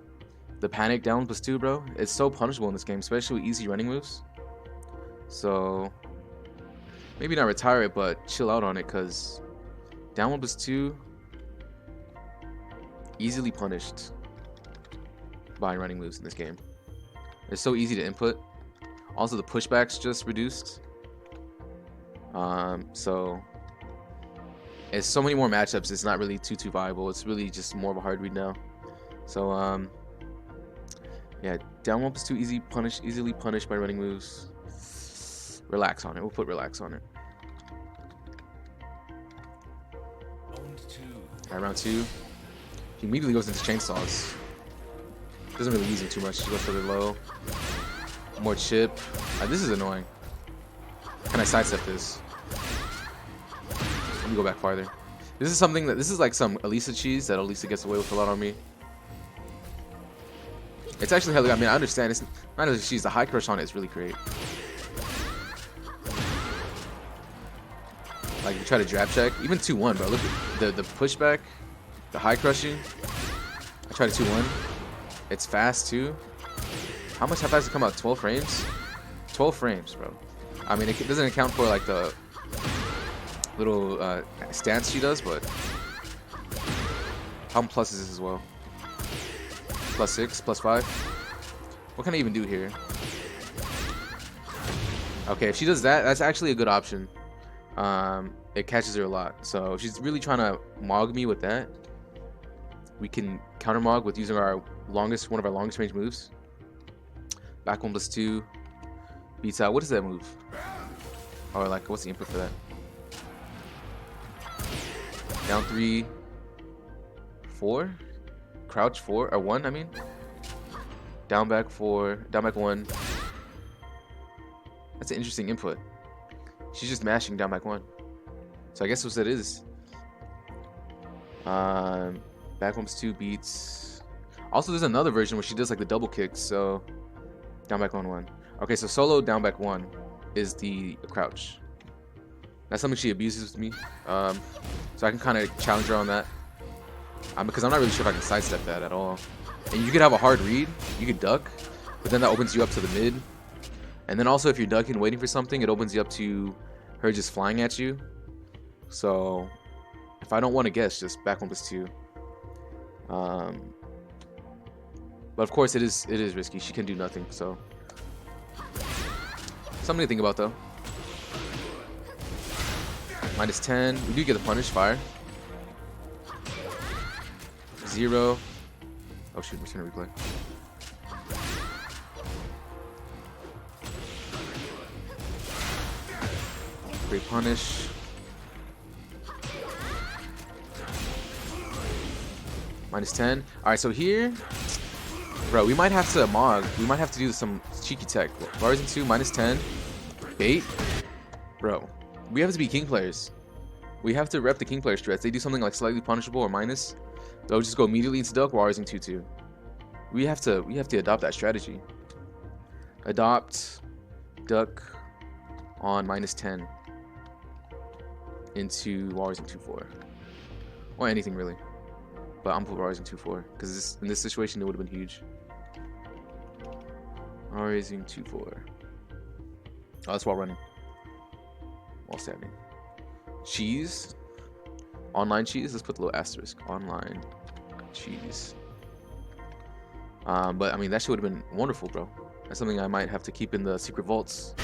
The panic down +2, bro. It's so punishable in this game, especially with easy running moves. So maybe not retire it, but chill out on it, because down +2 easily punished by running moves in this game. It's so easy to input. Also, the pushback's just reduced. So it's so many more matchups. It's not really too viable. It's really just more of a hard read now. So yeah, down +2 easily punished by running moves. Relax on it. We'll put relax on it. Alright, round 2. He immediately goes into chainsaws. Doesn't really use it too much. Just go further low. More chip. This is annoying. Can I sidestep this? Let me go back farther. This is something that this is like some Elisa cheese that Elisa gets away with a lot on me. It's actually hella. I mean, I understand. It's not as cheese. The high crush on it is really great. Like you try to jab check, even 2-1, bro. Look at the pushback, the high crushing. I tried a 2-1. It's fast too. How much fast does it come out? 12 frames? 12 frames, bro. I mean, it doesn't account for like the little stance she does, but how plus is this as well? +6, +5. What can I even do here? Okay, if she does that, that's actually a good option. It catches her a lot. So if she's really trying to mog me with that, we can counter mog with using one of our longest range moves. Back 1+2 beats out. What is that move? Or like, what's the input for that? Down 3, 4, crouch 4 or 1. I mean, down back 4, down back 1. That's an interesting input. She's just mashing down back 1. So I guess what that is. Back 1+2 beats. Also, there's another version where she does like the double kicks. So down back 1-1. Okay, so solo down back 1 is the crouch. That's something she abuses with me. So I can kind of challenge her on that. Because I'm not really sure if I can sidestep that at all. And you could have a hard read, you could duck, but then that opens you up to the mid. And then also if you're ducking waiting for something, it opens you up to her just flying at you. So if I don't want to guess, just back 1+2. But of course it is risky. She can do nothing, so something to think about though. -10. We do get the punish. Fire. 0. Oh shoot, return replay. Great punish. -10. Alright, so here, bro, we might have to mog. We might have to do some cheeky tech. Bars in 2, -10. Bait. Bro, we have to be king players. We have to rep the king player strats. They do something like slightly punishable or minus. They'll just go immediately into duck while raising 2-2. We have to adopt that strategy. Adopt duck on -10 into while raising 2-4. Or anything really. But I'm putting raising 2-4 because in this situation it would have been huge. Raising 2-4. Oh, that's while running. While standing. Cheese. Online cheese. Let's put a little asterisk. Online cheese. But I mean that shit would have been wonderful, bro. That's something I might have to keep in the secret vaults.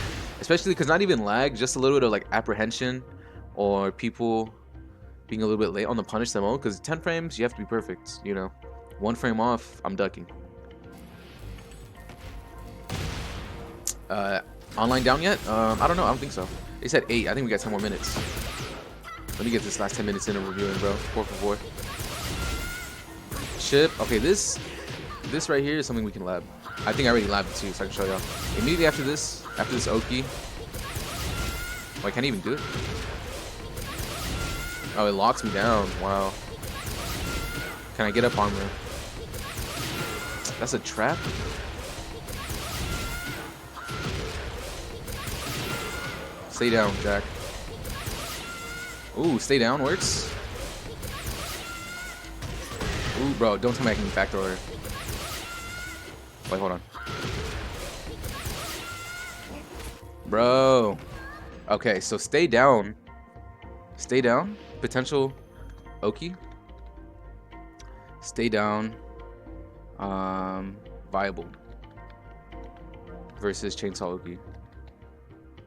Especially because not even lag, just a little bit of like apprehension or people being a little bit late on the punish demo. Because 10 frames, you have to be perfect, you know. 1 frame off, I'm ducking. Online down yet? I don't know. I don't think so. They said 8. I think we got 10 more minutes. Let me get this last 10 minutes in and reviewing, bro. 4 for 4. Chip. Okay, this right here is something we can lab. I think I already labbed it too, so I can show y'all. Immediately after this Oki. Oh, I can't even do it. Oh, it locks me down. Wow. Can I get up armor? That's a trap? Stay down, Jack. Ooh, stay down works. Ooh, bro, don't tell me I can backdoor her. Wait, hold on. Bro. Okay, so stay down. Stay down. Potential Oki. Stay down. Viable. Versus Chainsaw Oki.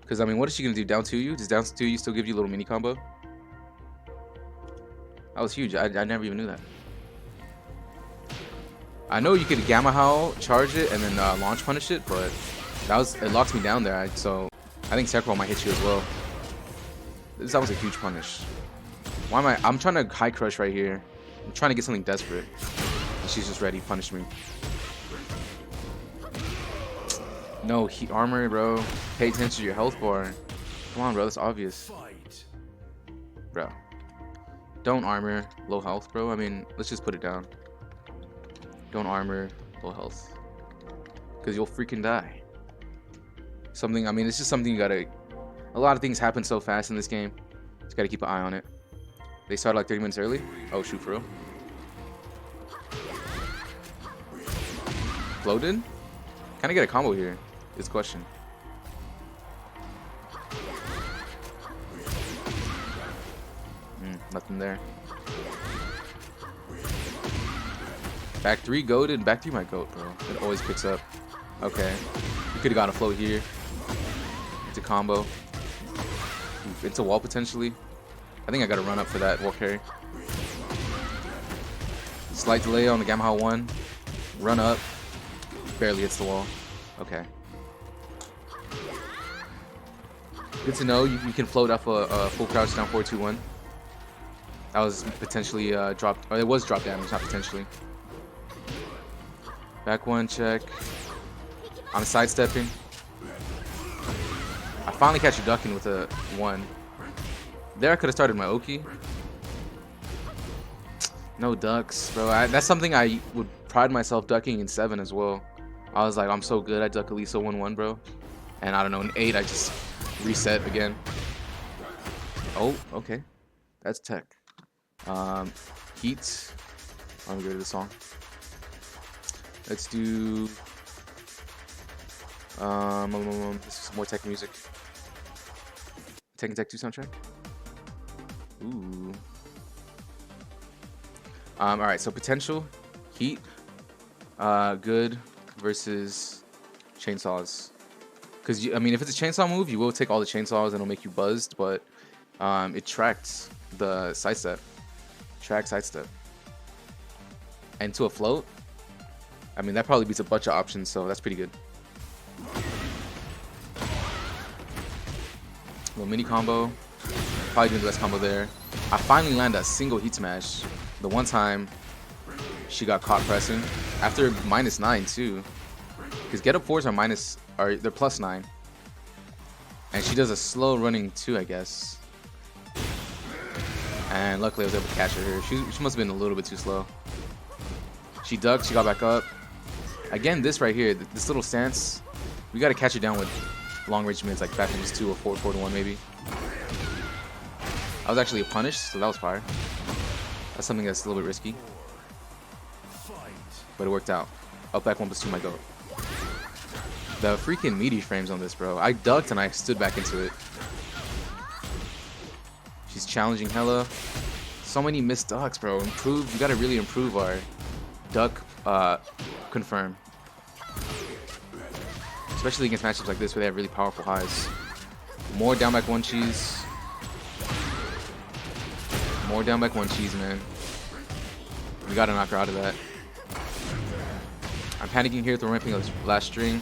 Because, I mean, what is she going to do? Down 2 you? Does down 2 you still give you a little mini combo? That was huge. I never even knew that. I know you could Gamma Howl, charge it, and then launch punish it, but it locked me down there. So I think Sekiro might hit you as well. That was a huge punish. Why am I'm trying to high crush right here. I'm trying to get something desperate. And she's just ready. Punish me. No, heat armor, bro. Pay attention to your health bar. Come on, bro. That's obvious. Bro. Don't armor. Low health, bro. I mean, let's just put it down. Don't armor. Low health. Because you'll freaking die. Something, I mean, it's just something you gotta... A lot of things happen so fast in this game. Just gotta keep an eye on it. They started like 30 minutes early. Oh, shoot, for real. Floated? Can I get a combo here? Is the question. Nothing there. Back 3 goated. Back 3 my goat, bro. It always picks up. Okay. You could have got a float here. It's a combo. It's a wall potentially. I think I gotta run up for that wall carry. Slight delay on the Gamma Howl 1. Run up. Barely hits the wall. Okay. Good to know. You can float off a full crouch down 4-2-1. That was potentially dropped. Or it was drop damage, not potentially. Back 1 check. I'm sidestepping. I finally catch you ducking with a 1. There I could have started my Oki. No ducks, bro. That's something I would pride myself ducking in 7 as well. I was like, I'm so good. I duck at least a 1-1, bro. And I don't know, in 8 I just reset again. Oh, okay. That's tech. Heat. I'm gonna get rid of the song. Let's do this is some more Tekken music. Tekken Tech 2 soundtrack. Ooh. All right. So potential, heat, good versus chainsaws. Because I mean, if it's a chainsaw move, you will take all the chainsaws and it'll make you buzzed, but it tracks the sidestep. Track sidestep. And to a float, I mean, that probably beats a bunch of options, so that's pretty good. Little mini combo. Probably doing the best combo there. I finally landed a single heat smash. The one time she got caught pressing. After -9 too. Because get up fours are they're +9. And she does a slow running too, I guess. And luckily I was able to catch her here. She must have been a little bit too slow. She ducked, she got back up. Again, this right here, this little stance, we gotta catch her down with long range mids like back into 2 or 4-1 maybe. I was actually punished, so that was fire. That's something that's a little bit risky. But it worked out. Up back 1+2 my goat. The freaking meaty frames on this, bro. I ducked and I stood back into it. She's challenging hella. So many missed ducks, bro. Improve. We gotta really improve our duck confirm. Especially against matchups like this where they have really powerful highs. More down back 1 cheese. More down back 1 cheese, man. We gotta knock her out of that. I'm panicking here, throwing ramping the last string.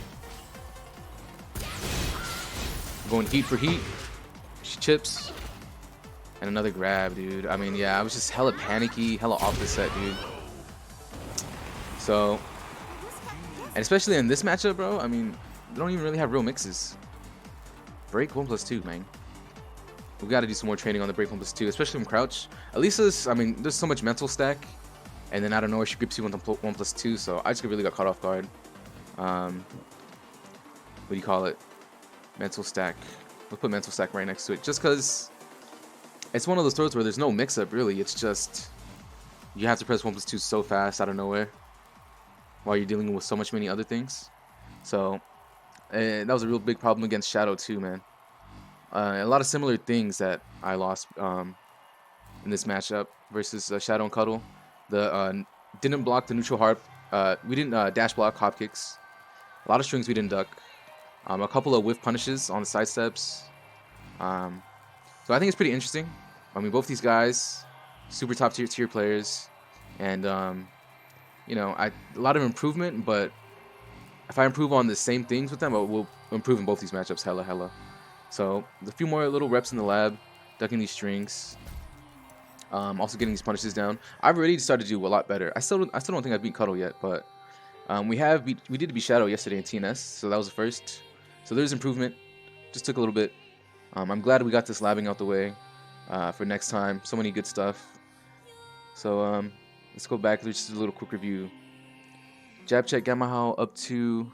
Going heat for heat. She chips. And another grab, dude. I mean, yeah, I was just hella panicky, hella off the set, dude. So, and especially in this matchup, bro, I mean, we don't even really have real mixes. Break 1+2, man. We got to do some more training on the break 1+2, especially from crouch. At least this, I mean, there's so much mental stack. And then I don't know where she grips you with 1+2, so I just really got caught off guard. What do you call it? Mental stack. We'll put mental stack right next to it, just because it's one of those throws where there's no mix-up, really. It's just you have to press 1+2 so fast out of nowhere while you're dealing with so many other things. So that was a real big problem against Shadow too, man. A lot of similar things that I lost in this matchup versus Shadow and Cuddle. The didn't block the neutral harp. We didn't dash block hop kicks. A lot of strings we didn't duck. A couple of whiff punishes on the side steps. So I think it's pretty interesting. I mean, both these guys, super top tier players, and you know, a lot of improvement. But if I improve on the same things with them, we'll improve in both these matchups, hella. So a few more little reps in the lab, ducking these strings. Also getting these punishes down. I've already started to do a lot better. I still don't think I've beat Cuddle yet, but we did beat Shadow yesterday in TNS, so that was the first. So there's improvement. Just took a little bit. I'm glad we got this labbing out the way for next time. So many good stuff. So let's go back. There's just a little quick review. Jab check Gamma How up to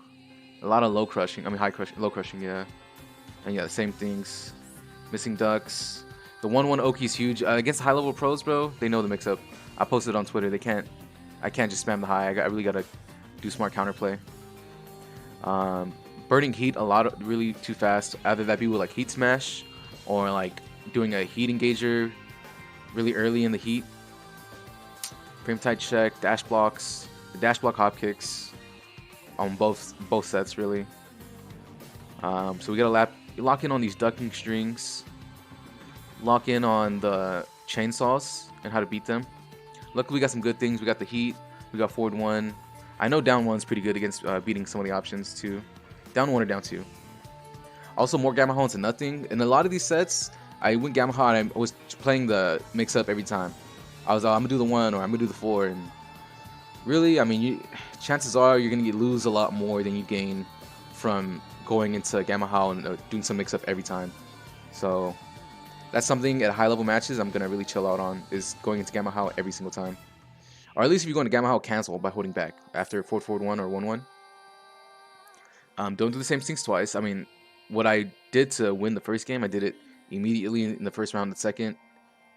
a lot of low crushing. I mean low crushing, yeah. And yeah, the same things. Missing ducks. The 1-1 Oki is huge. Against high level pros, bro, they know the mix up. I posted on Twitter. I can't just spam the high. I really gotta do smart counterplay. Burning heat really too fast. Either that be with like heat smash or like doing a heat engager really early in the heat. Frame tight check, dash blocks, the dash block hop kicks on both sets really. So we gotta lock in on these ducking strings. Lock in on the chainsaws and how to beat them. Luckily, we got some good things. We got the heat. We got forward 1. I know down 1's pretty good against beating some of the options too. Down 1 or down 2. Also, more Gamma How into nothing. In a lot of these sets, I went Gamma How and I was playing the mix-up every time. I was I'm going to do the 1 or I'm going to do the 4. And really, I mean, chances are you're going to lose a lot more than you gain from going into Gamma How and doing some mix-up every time. So that's something at high-level matches I'm going to really chill out on, is going into Gamma How every single time. Or at least if you're going to Gamma How, cancel by holding back after forward 1 or 1-1. Don't do the same things twice. I mean, what I did to win the first game, I did it immediately in the first round, the second.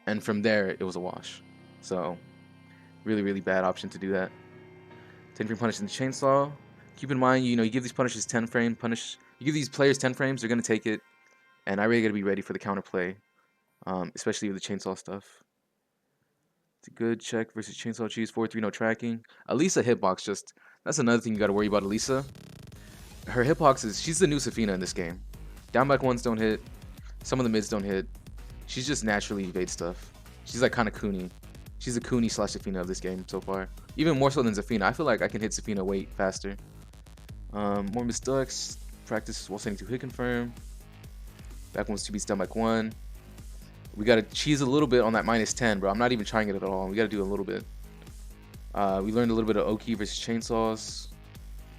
And from there, it was a wash. So Really, really bad option to do that. 10 frame punish in the chainsaw. Keep in mind, you give these punishes 10 frame punish. You give these players 10 frames, they're gonna take it, and I really gotta be ready for the counterplay, especially with the chainsaw stuff. It's a good check versus chainsaw cheese. 4-3 no tracking. Elisa hitbox that's another thing you gotta worry about. Elisa, her hitbox she's the new Safina in this game. Down back ones don't hit. Some of the mids don't hit. She's just naturally evade stuff. She's like kind of Cooney. She's a Cooney / Safina of this game so far. Even more so than Zafina. I feel like I can hit Zafina way faster. More misducks. Practice while sending to hit confirm. Back one's 2 beats down back 1. We gotta cheese a little bit on that -10, bro. I'm not even trying it at all. We gotta do a little bit. We learned a little bit of Oki versus chainsaws.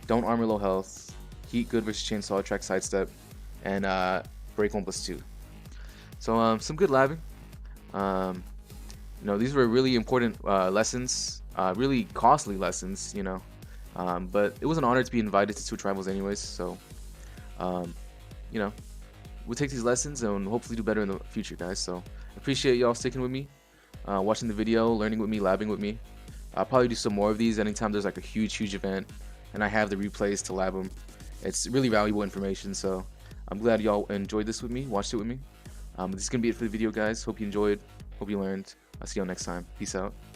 Don't armor low health. Heat good versus chainsaw. Track sidestep. And break 1+2. So some good labbing. These were really important lessons. Really costly lessons. But it was an honor to be invited to Twitch Rivals anyways. So we'll take these lessons and hopefully do better in the future, guys. So appreciate y'all sticking with me, watching the video, learning with me, labbing with me. I'll probably do some more of these anytime there's like a huge event and I have the replays to lab them. It's really valuable information, so I'm glad y'all enjoyed this with me, watched it with me. This is gonna be it for the video, guys. Hope you enjoyed, hope you learned. I'll see y'all next time. Peace out.